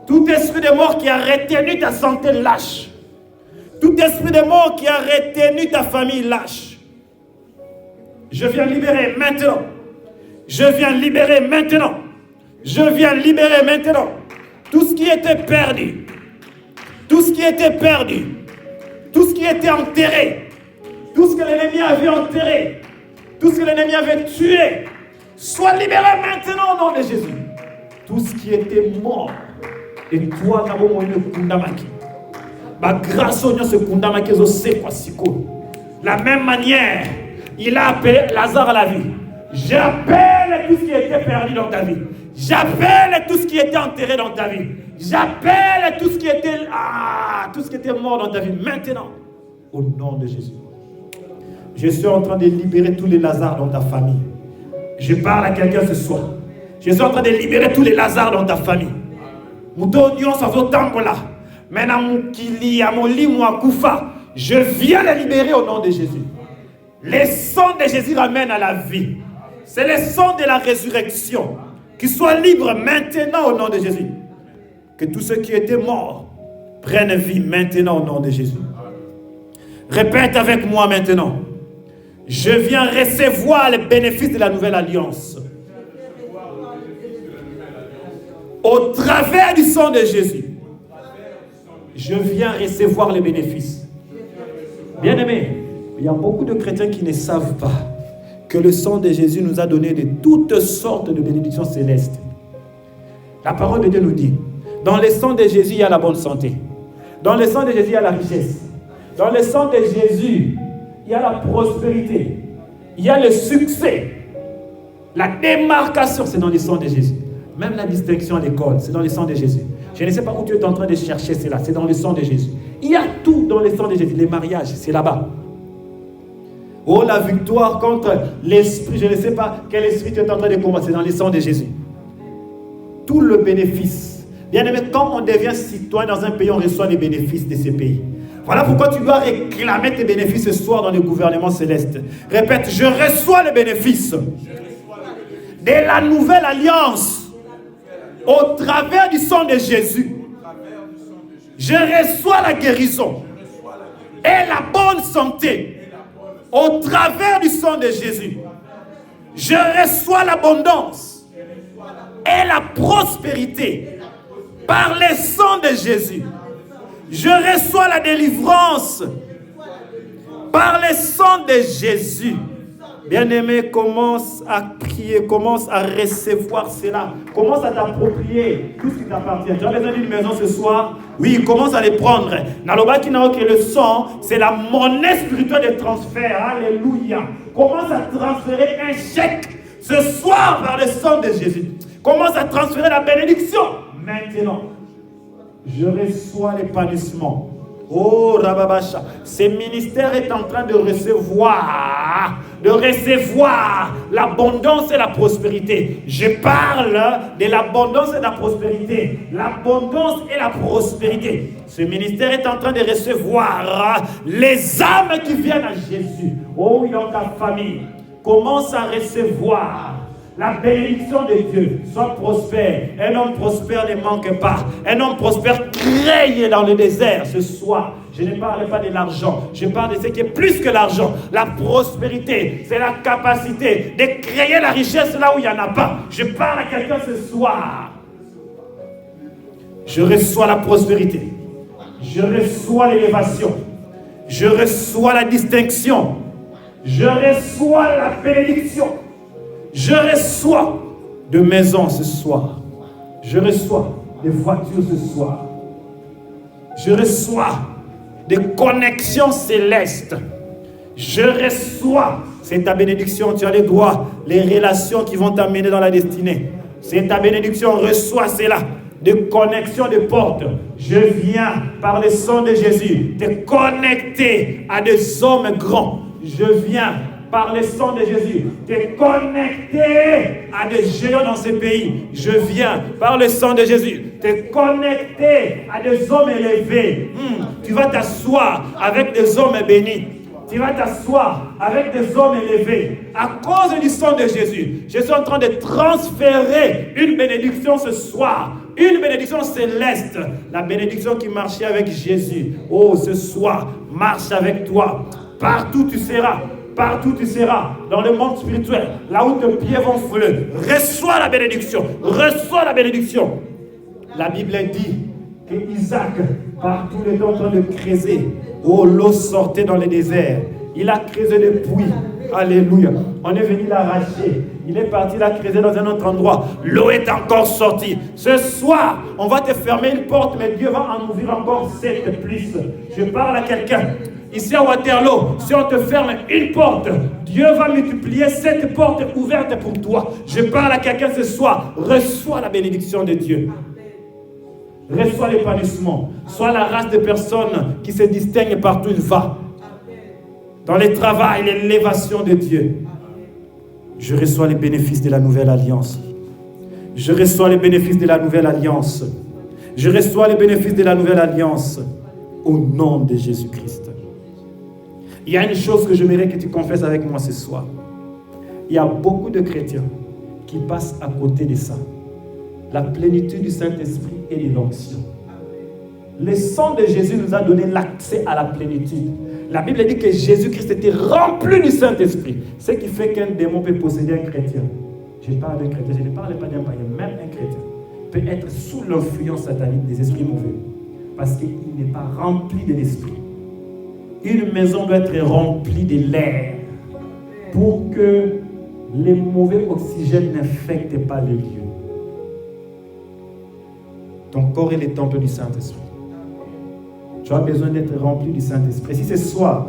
Tout esprit de mort qui a retenu ta santé lâche. Tout esprit de mort qui a retenu ta famille lâche. Je viens libérer maintenant. Je viens libérer maintenant. Je viens libérer maintenant. Tout ce qui était perdu. Tout ce qui était perdu. Tout ce qui était enterré. Tout ce que l'ennemi avait enterré. Tout ce que l'ennemi avait tué. Soit libéré maintenant au nom de Jésus. Tout ce qui était mort. Et toi, Nabo Moïne Kundamaki. Grâce au Seigneur, ce Kundamaki, la même manière, Il a appelé Lazare à la vie. J'appelle tout ce qui était perdu dans ta vie. J'appelle tout ce qui était enterré dans ta vie. J'appelle tout ce qui était mort dans ta vie. Maintenant, au nom de Jésus. Je suis en train de libérer tous les Lazars dans ta famille. Je parle à quelqu'un ce soir. Je suis en train de libérer tous les Lazars dans ta famille. Je viens les libérer au nom de Jésus. Le sang de Jésus ramène à la vie. C'est le sang de la résurrection. Qu'ils soient libres maintenant au nom de Jésus. Que tous ceux qui étaient morts prennent vie maintenant au nom de Jésus. Répète avec moi maintenant. Je viens recevoir les bénéfices de la nouvelle alliance. Au travers du sang de Jésus, je viens recevoir les bénéfices. Bien-aimés, il y a beaucoup de chrétiens qui ne savent pas que le sang de Jésus nous a donné de toutes sortes de bénédictions célestes. La parole de Dieu nous dit, dans le sang de Jésus, il y a la bonne santé. Dans le sang de Jésus, il y a la richesse. Dans le sang de Jésus, il y a la prospérité. Il y a le succès. La démarcation, c'est dans le sang de Jésus. Même la distinction à l'école, c'est dans le sang de Jésus. Je ne sais pas où tu es en train de chercher cela, c'est dans le sang de Jésus. Il y a tout dans le sang de Jésus. Les mariages, c'est là-bas. Oh, la victoire contre l'esprit, je ne sais pas quel esprit tu es en train de combattre, c'est dans le sang de Jésus. Tout le bénéfice. Bien aimé, quand on devient citoyen dans un pays, on reçoit les bénéfices de ces pays. Voilà pourquoi tu dois réclamer tes bénéfices ce soir dans le gouvernement céleste. Répète, je reçois les bénéfices de la nouvelle alliance au travers du sang de Jésus. Je reçois la guérison et la bonne santé au travers du sang de Jésus. Je reçois l'abondance et la prospérité par le sang de Jésus. Je reçois la délivrance par le sang de Jésus. Bien-aimé, commence à prier, commence à recevoir cela. Commence à t'approprier tout ce qui t'appartient. Tu as besoin d'une maison ce soir? Oui, commence à les prendre. Naloba Kinao, que le sang, c'est la monnaie spirituelle de transfert. Alléluia. Commence à transférer un chèque ce soir par le sang de Jésus. Commence à transférer la bénédiction. Maintenant, je reçois l'épanouissement. Oh, Rababasha, ce ministère est en train de recevoir l'abondance et la prospérité. Je parle de l'abondance et de la prospérité. L'abondance et la prospérité. Ce ministère est en train de recevoir les âmes qui viennent à Jésus. Oh, oui, dans ta famille, commence à recevoir la bénédiction de Dieu. Sois prospère. Un homme prospère ne manque pas. Un homme prospère crée dans le désert. Ce soir, je ne parle pas de l'argent. Je parle de ce qui est plus que l'argent. La prospérité, c'est la capacité de créer la richesse là où il n'y en a pas. Je parle à quelqu'un ce soir. Je reçois la prospérité. Je reçois l'élévation. Je reçois la distinction. Je reçois la bénédiction. Je reçois de maisons ce soir. Je reçois des voitures ce soir. Je reçois des connexions célestes. Je reçois, c'est ta bénédiction, tu as les droits, les relations qui vont t'amener dans la destinée. C'est ta bénédiction, reçois cela. Des connexions de portes. Je viens par le sang de Jésus te connecter à des hommes grands. Je viens par le sang de Jésus, te connecter à des géants dans ces pays. Je viens par le sang de Jésus, te connecter à des hommes élevés. Tu vas t'asseoir avec des hommes bénis. Tu vas t'asseoir avec des hommes élevés. À cause du sang de Jésus, je suis en train de transférer une bénédiction ce soir. Une bénédiction céleste. La bénédiction qui marchait avec Jésus. Oh, ce soir, marche avec toi. Partout tu seras. Partout tu seras, dans le monde spirituel, là où tes pieds vont fouler, reçois la bénédiction, reçois la bénédiction. La Bible dit que Isaac, partout le temps en train de creuser, oh, l'eau sortait dans le désert. Il a creusé des puits. Alléluia. On est venu l'arracher. Il est parti la creuser dans un autre endroit. L'eau est encore sortie. Ce soir, on va te fermer une porte, mais Dieu va en ouvrir encore 7 plus. Je parle à quelqu'un. Ici à Waterloo, si on te ferme une porte, Dieu va multiplier cette porte ouverte pour toi. Je parle à quelqu'un ce soir. Reçois la bénédiction de Dieu. Reçois l'épanouissement. Sois la race de personnes qui se distinguent partout où il va. Dans les travaux, l'élévation de Dieu. Je reçois les bénéfices de la nouvelle alliance. Je reçois les bénéfices de la nouvelle alliance. Je reçois les bénéfices de la nouvelle alliance. Au nom de Jésus-Christ. Il y a une chose que j'aimerais que tu confesses avec moi ce soir. Il y a beaucoup de chrétiens qui passent à côté de ça. La plénitude du Saint-Esprit et de l'onction. Le sang de Jésus nous a donné l'accès à la plénitude. La Bible dit que Jésus-Christ était rempli du Saint-Esprit. Ce qui fait qu'un démon peut posséder un chrétien. Je parle d'un chrétien, je ne parle pas d'un païen. Même un chrétien peut être sous l'influence satanique des esprits mauvais. Parce qu'il n'est pas rempli de l'esprit. Une maison doit être remplie de l'air pour que les mauvais oxygènes n'infectent pas le lieu. Ton corps est le temple du Saint-Esprit. Tu as besoin d'être rempli du Saint-Esprit. Si ce soir,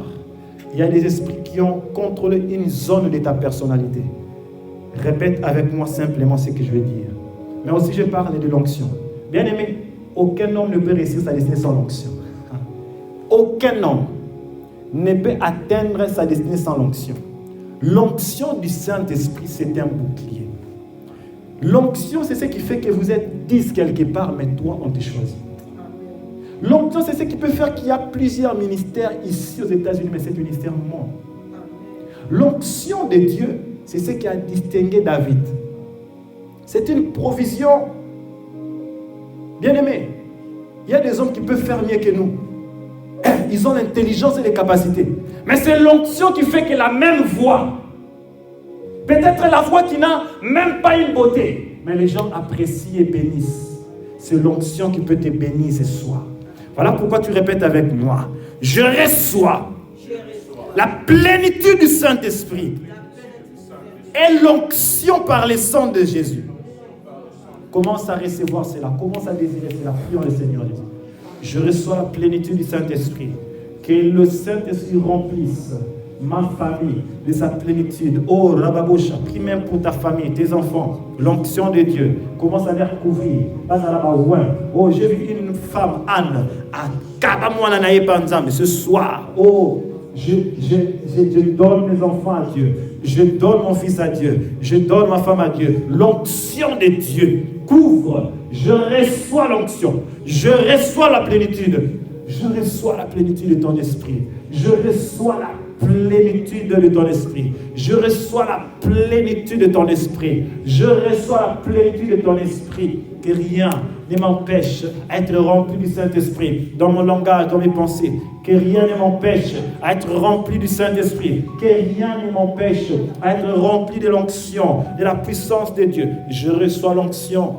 il y a des esprits qui ont contrôlé une zone de ta personnalité, répète avec moi simplement ce que je vais dire. Mais aussi, je parle de l'onction. Bien aimé, aucun homme ne peut réussir sa destinée sans l'onction. Aucun homme ne peut atteindre sa destinée sans l'onction. L'onction du Saint-Esprit, c'est un bouclier. L'onction, c'est ce qui fait que vous êtes 10 quelque part, mais toi, on te choisit. L'onction, c'est ce qui peut faire qu'il y a plusieurs ministères ici aux États-Unis, mais c'est un ministère monde. L'onction de Dieu, c'est ce qui a distingué David. C'est une provision. Bien aimé, il y a des hommes qui peuvent faire mieux que nous. Ils ont l'intelligence et les capacités. Mais c'est l'onction qui fait que la même voix, peut-être la voix qui n'a même pas une beauté, mais les gens apprécient et bénissent. C'est l'onction qui peut te bénir ce soir. Voilà pourquoi tu répètes avec moi. Je reçois la plénitude du Saint-Esprit et l'onction par le sang de Jésus. Commence à recevoir cela. Commence à désirer cela. Prions le Seigneur. Je reçois la plénitude du Saint-Esprit. Que le Saint-Esprit remplisse ma famille de sa plénitude. Oh, Rababosha, prie même pour ta famille, tes enfants. L'onction de Dieu commence à les recouvrir. Oh, j'ai vu une femme, Anne, à Kabamouana Panzam. Ce soir, oh, je donne mes enfants à Dieu. Je donne mon fils à Dieu. Je donne ma femme à Dieu. L'onction de Dieu couvre. Je reçois l'onction. Je reçois la plénitude. Je reçois la plénitude de ton esprit. Je reçois la plénitude de ton esprit. Je reçois la plénitude de ton esprit. Je reçois la plénitude de ton esprit. Que rien ne m'empêche d'être rempli du Saint-Esprit dans mon langage, dans mes pensées. Que rien ne m'empêche d'être rempli du Saint-Esprit. Que rien ne m'empêche d'être rempli de l'onction, de la puissance de Dieu. Je reçois l'onction.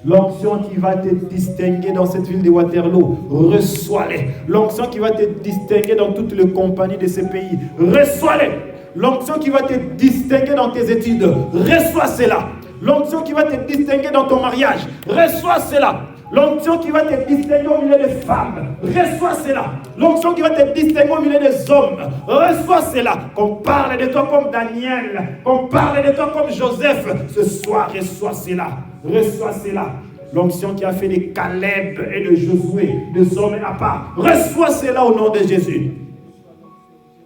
L'onction qui va te distinguer dans cette ville de Waterloo, reçois-les. L'onction qui va te distinguer dans toutes les compagnies de ce pays, reçois-les. L'onction qui va te distinguer dans tes études, reçois cela. L'onction qui va te distinguer dans ton mariage, reçois cela. L'onction qui va te distinguer au milieu des femmes, reçois cela. L'onction qui va te distinguer au milieu des hommes, reçois cela. Qu'on parle de toi comme Daniel, qu'on parle de toi comme Joseph, ce soir, reçois cela. Reçois cela. L'onction qui a fait de Caleb et de Josué, des hommes à part, reçois cela au nom de Jésus.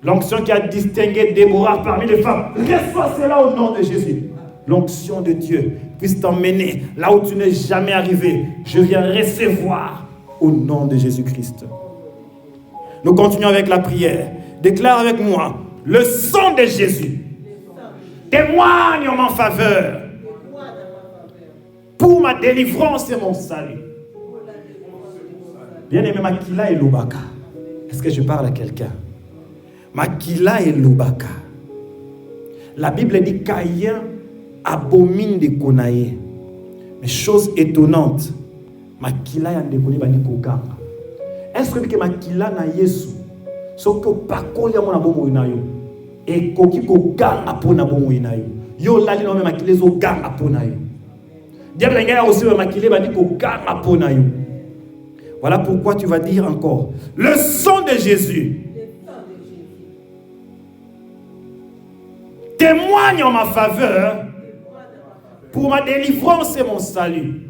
L'onction qui a distingué Déborah parmi les femmes, reçois cela au nom de Jésus. L'onction de Dieu puisse t'emmener là où tu n'es jamais arrivé. Je viens recevoir au nom de Jésus-Christ. Nous continuons avec la prière. Déclare avec moi, le sang de Jésus témoigne en ma faveur pour ma délivrance et mon salut. Bien-aimé, Makila et Lubaka. Est-ce que je parle à quelqu'un? Makila et Lubaka. La Bible dit Caïn abomine de Konaïe. Mais chose étonnante, Makila y a déconné bani koganga. Est-ce que Makila na Yesu so que pakoli ya mona bomo inayo et koki koganga pona bomo inayo. Yo lali no Makila zo ganga pona yo. Diable ngaya aussi Makila bani koganga pona yo. Voilà pourquoi tu vas dire encore le sang de Jésus témoigne en ma faveur pour ma délivrance et mon salut.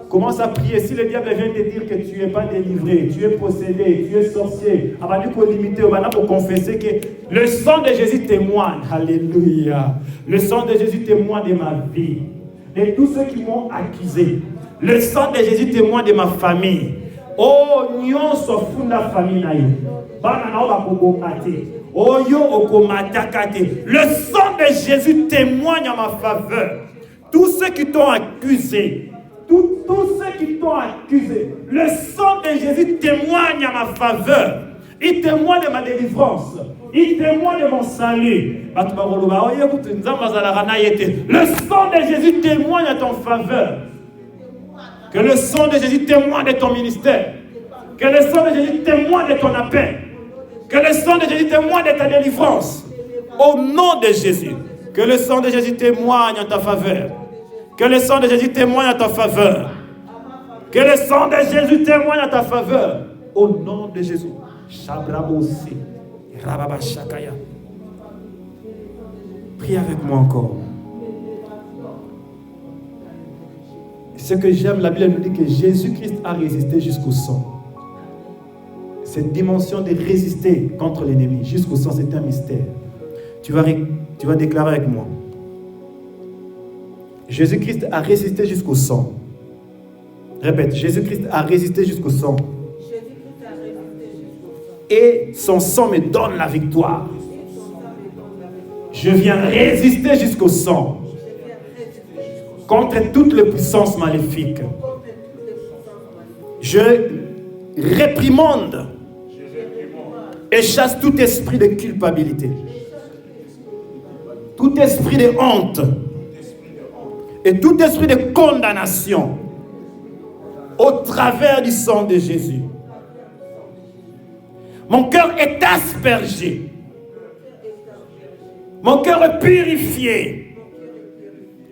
Commence à prier. Si le diable vient te dire que tu n'es pas délivré, tu es possédé, tu es sorcier, avant de limiter, on va confesser que le sang de Jésus témoigne. Alléluia. Le sang de Jésus témoigne de ma vie. De tous ceux qui m'ont accusé. Le sang de Jésus témoigne de ma famille. Oh, nyonso funda famille na yo. Bana na ba kokokate. Oh yo okomatakate. Le sang de Jésus témoigne en ma faveur. Tous ceux qui t'ont accusé, tous ceux qui t'ont accusé, le sang de Jésus témoigne à ma faveur. Il témoigne de ma délivrance. Il témoigne de mon salut. Le sang de Jésus témoigne à ton faveur. Que le sang de Jésus témoigne de ton ministère. Que le sang de Jésus témoigne de ton appel. Que le sang de Jésus témoigne de ta délivrance. Au nom de Jésus. Que le sang de Jésus témoigne en ta faveur. Que le sang de Jésus témoigne en ta faveur. Que le sang de Jésus témoigne en ta faveur. Au nom de Jésus. Shabrabosi. Rababashakaya. Prie avec moi encore. Ce que j'aime, la Bible nous dit que Jésus-Christ a résisté jusqu'au sang. Cette dimension de résister contre l'ennemi jusqu'au sang, c'est un mystère. Tu vas déclarer avec moi. Jésus-Christ a résisté jusqu'au sang. Répète, Jésus-Christ a résisté jusqu'au sang. Et son sang me donne la victoire. Je viens résister jusqu'au sang. Contre toutes les puissances maléfiques. Je réprimande et chasse tout esprit de culpabilité. Tout esprit de honte. Et tout esprit de condamnation au travers du sang de Jésus. Mon cœur est aspergé. Mon cœur est purifié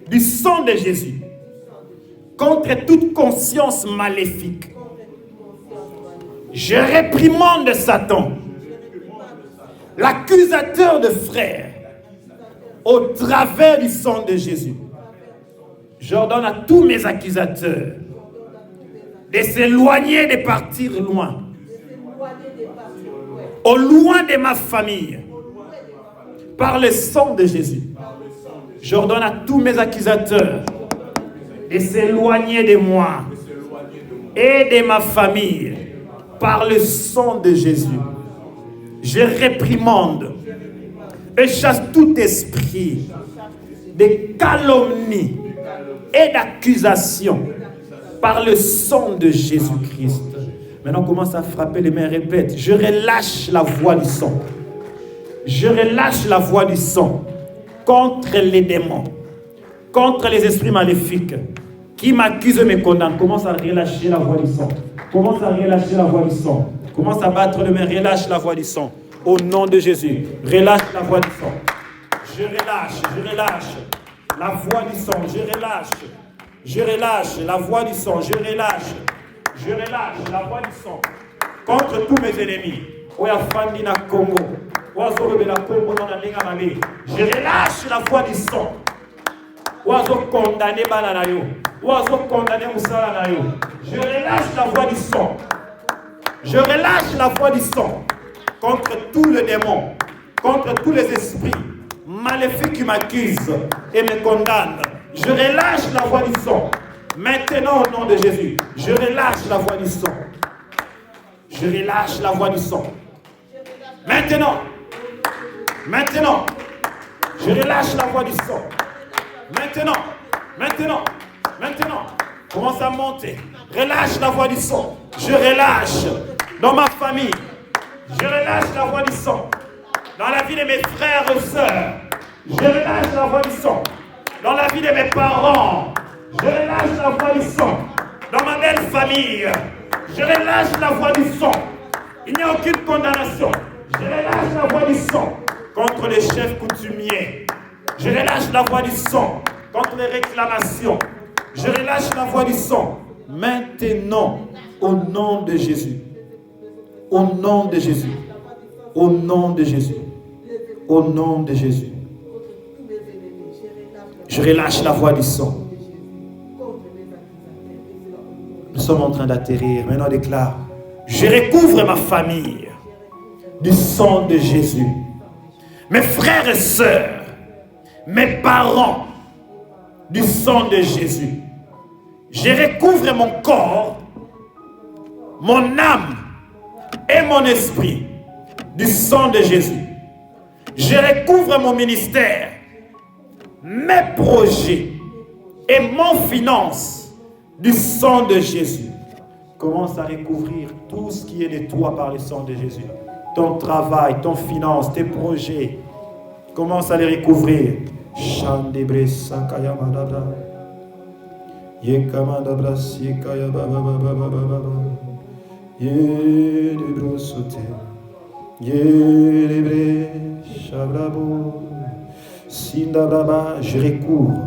du sang de Jésus contre toute conscience maléfique. Je réprimande Satan, l'accusateur de frères, au travers du sang de Jésus. J'ordonne à tous mes accusateurs de s'éloigner, de partir loin. Au loin de ma famille. Par le sang de Jésus. J'ordonne à tous mes accusateurs de s'éloigner de moi et de ma famille. Par le sang de Jésus. Je réprimande et chasse tout esprit de calomnie et d'accusation par le sang de Jésus-Christ. Maintenant, on commence à frapper les mains. Répète, je relâche la voix du sang. Je relâche la voix du sang contre les démons, contre les esprits maléfiques qui m'accusent et me condamnent. Commence à relâcher la voix du sang. Commence à relâcher la voix du sang. Commence à battre les mains. Relâche la voix du sang. Au nom de Jésus, relâche la voix du sang. Je relâche la voix du sang. Je relâche la voix du sang. Je relâche la voix du sang contre tous mes ennemis. Je relâche la voix du sang. Je relâche la voix du sang. Je relâche la voix du sang contre tous les démons, contre tous les esprits maléfiques qui m'accusent et me condamnent. Je relâche la voix du sang. Maintenant, au nom de Jésus, je relâche la voix du sang. Je relâche la voix du sang. Maintenant, je relâche la voix du sang. Maintenant, commence à monter. Relâche la voix du sang. Je relâche dans ma famille. Je relâche la voix du sang. Dans la vie de mes frères et sœurs. Je relâche la voix du sang. Dans la vie de mes parents. Je relâche la voix du sang. Dans ma belle famille. Je relâche la voix du sang. Il n'y a aucune condamnation. Je relâche la voix du sang contre les chefs coutumiers. Je relâche la voix du sang contre les réclamations. Je relâche la voix du sang. Maintenant, au nom de Jésus. Au nom de Jésus. Au nom de Jésus. Au nom de Jésus. Je relâche la voix du sang. Nous sommes en train d'atterrir. Maintenant, on déclare, je recouvre ma famille du sang de Jésus. Mes frères et sœurs, mes parents, du sang de Jésus. Je recouvre mon corps, mon âme et mon esprit du sang de Jésus. Je recouvre mon ministère, mes projets et mon finance du sang de Jésus. Commence à recouvrir tout ce qui est de toi par le sang de Jésus. Ton travail, ton finance, tes projets. Commence à les recouvrir. Shandebre sakaya madada. Yekamada brasi kaya baba baba baba. Yedebro sote. Yedebre shabrabo. Sindabraba. Je recouvre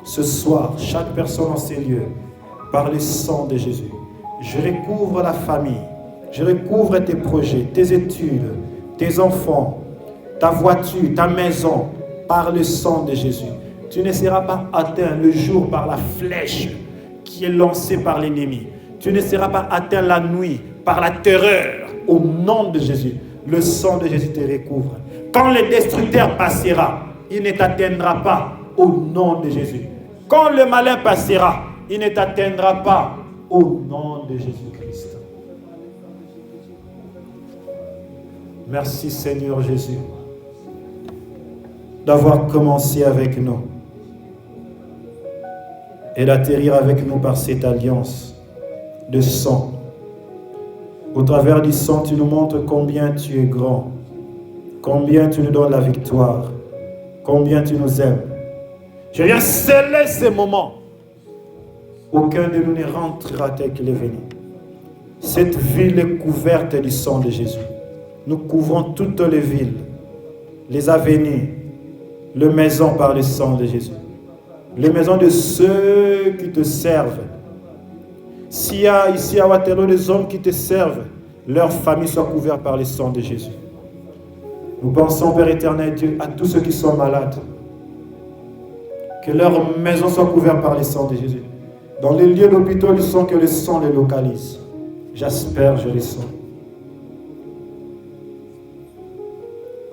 ce soir chaque personne en ces lieux par le sang de Jésus. Je recouvre la famille. Je recouvre tes projets, tes études, tes enfants, ta voiture, ta maison, par le sang de Jésus. Tu ne seras pas atteint le jour par la flèche qui est lancée par l'ennemi. Tu ne seras pas atteint la nuit par la terreur. Au nom de Jésus, le sang de Jésus te recouvre. Quand le destructeur passera, il ne t'atteindra pas au nom de Jésus. Quand le malin passera, il ne t'atteindra pas au nom de Jésus-Christ. Merci Seigneur Jésus d'avoir commencé avec nous et d'atterrir avec nous par cette alliance de sang. Au travers du sang, tu nous montres combien tu es grand, combien tu nous donnes la victoire, combien tu nous aimes. Je viens sceller ces moments. Aucun de nous ne rentrera tel qu'il est venu. Cette ville est couverte du sang de Jésus. Nous couvrons toutes les villes, les avenues, les maisons par le sang de Jésus. Les maisons de ceux qui te servent. S'il y a ici à Waterloo des hommes qui te servent, leur famille soit couverte par le sang de Jésus. Nous pensons, Père éternel Dieu, à tous ceux qui sont malades. Que leur maison soit couverte par le sang de Jésus. Dans les lieux d'hôpital, ils sont que le sang les localise. J'espère, je les sens.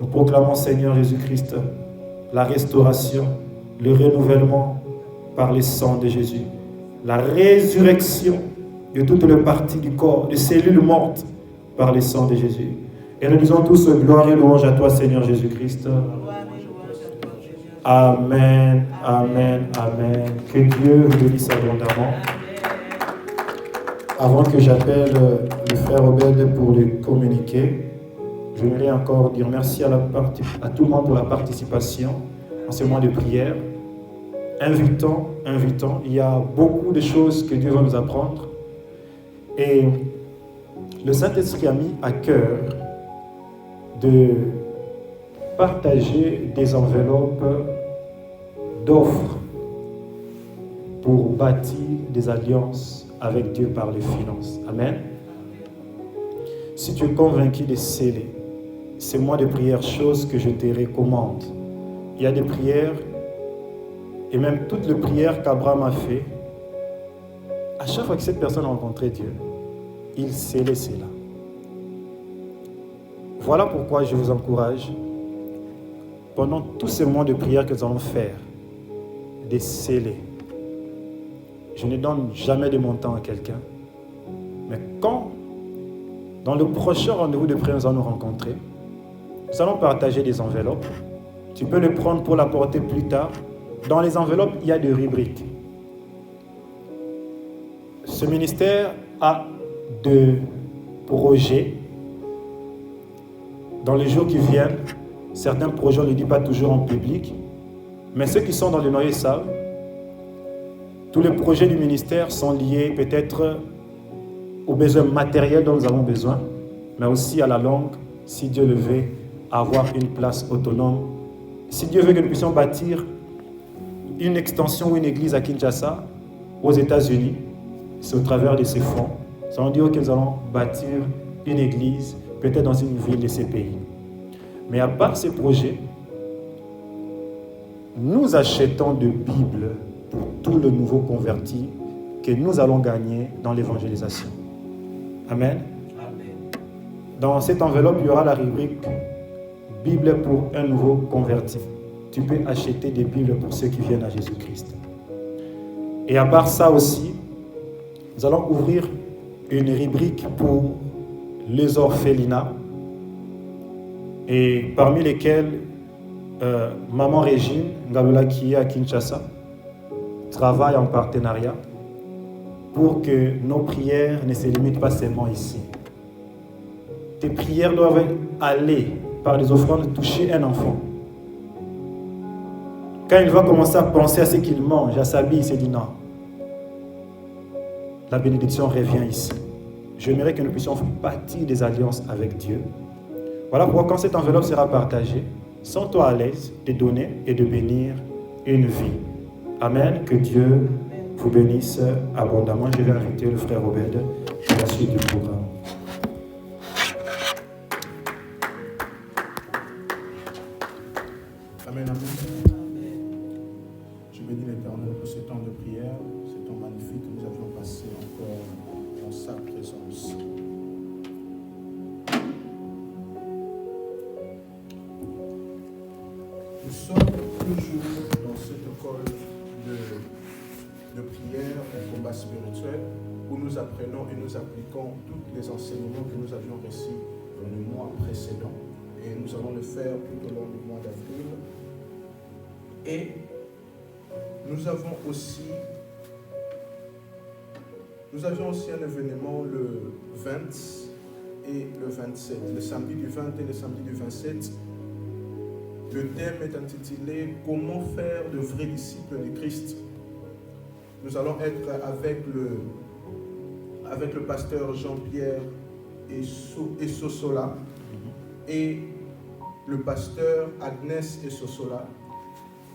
Nous proclamons, Seigneur Jésus-Christ, la restauration, le renouvellement par le sang de Jésus. La résurrection de toutes les parties du corps, des cellules mortes par le sang de Jésus. Et nous disons tous gloire et louange à toi, Seigneur Jésus-Christ. Amen, amen, amen. Que Dieu vous bénisse abondamment. Avant que j'appelle le frère Obed pour le communiquer, je voudrais encore dire merci à tout le monde pour la participation en ce moment de prière. Invitons. Il y a beaucoup de choses que Dieu va nous apprendre. Et le Saint-Esprit a mis à cœur de partager des enveloppes d'offres pour bâtir des alliances avec Dieu par les finances. Amen. Si tu es convaincu de sceller ces mois de prière, chose que je te recommande. Il y a des prières, et même toutes les prières qu'Abraham a fait, à chaque fois que cette personne a rencontré Dieu, il scellait cela. Voilà pourquoi je vous encourage, pendant tous ces mois de prière que nous allons faire, de sceller. Je ne donne jamais de montant à quelqu'un, mais quand, dans le prochain rendez-vous de prière, nous allons nous rencontrer, nous allons partager des enveloppes. Tu peux les prendre pour l'apporter plus tard. Dans les enveloppes, il y a des rubriques. Ce ministère a des projets. Dans les jours qui viennent, certains projets, on ne les dit pas toujours en public, mais ceux qui sont dans le noyau savent. Tous les projets du ministère sont liés peut-être aux besoins matériels dont nous avons besoin, mais aussi à la langue, si Dieu le veut, avoir une place autonome. Si Dieu veut que nous puissions bâtir une extension ou une église à Kinshasa, aux États-Unis, c'est au travers de ces fonds. Ça veut dire que nous allons bâtir une église, peut-être dans une ville de ces pays. Mais à part ces projets, nous achetons de Bibles pour tout le nouveau converti que nous allons gagner dans l'évangélisation. Amen. Dans cette enveloppe, il y aura la rubrique Bible pour un nouveau converti. Tu peux acheter des Bibles pour ceux qui viennent à Jésus-Christ. Et à part ça aussi, nous allons ouvrir une rubrique pour les orphelinats, et parmi lesquels Maman Régine Ngalola qui est à Kinshasa travaille en partenariat pour que nos prières ne se limitent pas seulement ici. Tes prières doivent aller par des offrandes toucher un enfant. Quand il va commencer à penser à ce qu'il mange, à s'habiller, il se dit non. La bénédiction revient ici. J'aimerais que nous puissions bâtir des alliances avec Dieu. Voilà pourquoi quand cette enveloppe sera partagée, sens-toi à l'aise de donner et de bénir une vie. Amen. Que Dieu vous bénisse abondamment. Je vais inviter le frère Obed à la suite du programme. Amen, amen. Je bénis l'Éternel pour ce temps de prière, ce temps magnifique que nous avions passé encore dans sa présence. Nous sommes toujours dans cette école de prière et combat spirituel où nous apprenons et nous appliquons tous les enseignements que nous avions reçus dans le mois précédent. Et nous allons le faire tout au long du mois d'avril. Et nous avions aussi un événement le 20 et le 27, le samedi du 20 et le samedi du 27. Le thème est intitulé « Comment faire de vrais disciples de Christ ». Nous allons être avec le pasteur Jean-Pierre Essosola et le pasteur Agnès Essosola.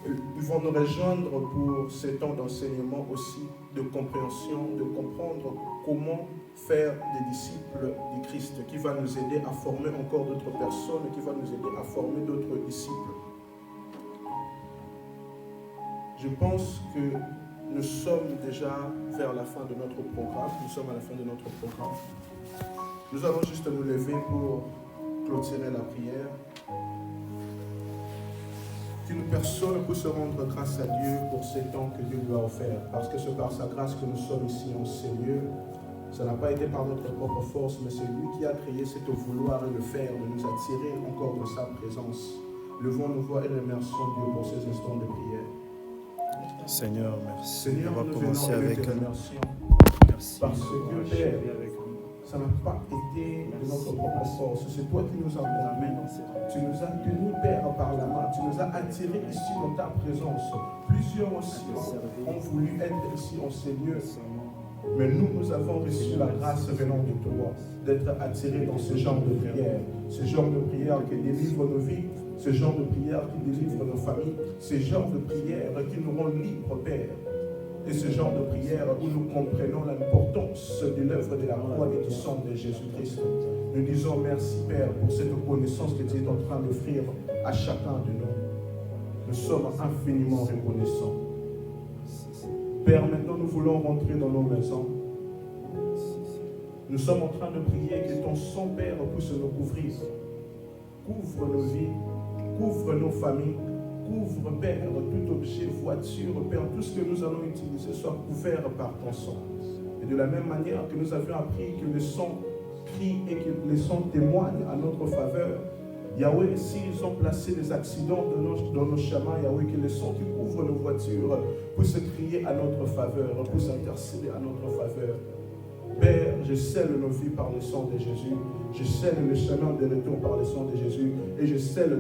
Ils vont nous rejoindre pour ces temps d'enseignement aussi, de compréhension, de comprendre comment faire des disciples du Christ, qui va nous aider à former encore d'autres personnes, qui va nous aider à former d'autres disciples. Je pense que nous sommes déjà vers la fin de notre programme. Nous sommes à la fin de notre programme. Nous allons juste nous lever pour clôturer la prière. Qu'une personne puisse rendre grâce à Dieu pour ces temps que Dieu lui a offerts. Parce que c'est par sa grâce que nous sommes ici en ces lieux. Ça n'a pas été par notre propre force, mais c'est lui qui a créé cet vouloir et le faire, de nous attirer encore dans sa présence. Levons nos voix et remercions Dieu pour ces instants de prière. Seigneur, merci. Seigneur, on va nous commencer venons et avec nous te remercions. Merci. Parce que Père, ça n'a pas été de notre propre force. C'est toi qui nous as amenés. Tu nous as tenus, Père, par la main. Tu nous as attirés ici dans ta présence. Plusieurs aussi ont voulu être ici en ces lieux. Mais nous avons reçu la grâce venant de toi, d'être attirés dans ce genre de prière. Ce genre de prière qui délivre nos vies, ce genre de prière qui délivre nos familles, ce genre de prière qui nous rend libres, Père. Et ce genre de prière où nous comprenons l'importance de l'œuvre de la croix et du sang de Jésus-Christ. Nous disons merci, Père, pour cette connaissance que tu es en train d'offrir à chacun de nous. Nous sommes infiniment reconnaissants. Père, maintenant nous voulons rentrer dans nos maisons. Nous sommes en train de prier que ton sang, Père, puisse nous couvrir. Couvre nos vies, couvre nos familles, couvre, Père, tout objet, voiture, Père, tout ce que nous allons utiliser soit couvert par ton sang. Et de la même manière que nous avions appris que le sang crie et que le sang témoigne à notre faveur, Yahweh, s'ils ont placé des accidents dans nos chemins, Yahweh, que le sang qui couvre nos voitures puisse crier à notre faveur, puisse intercéder à notre faveur. Père, je scelle nos vies par le sang de Jésus, je scelle le chemin de retour par le sang de Jésus, et je scelle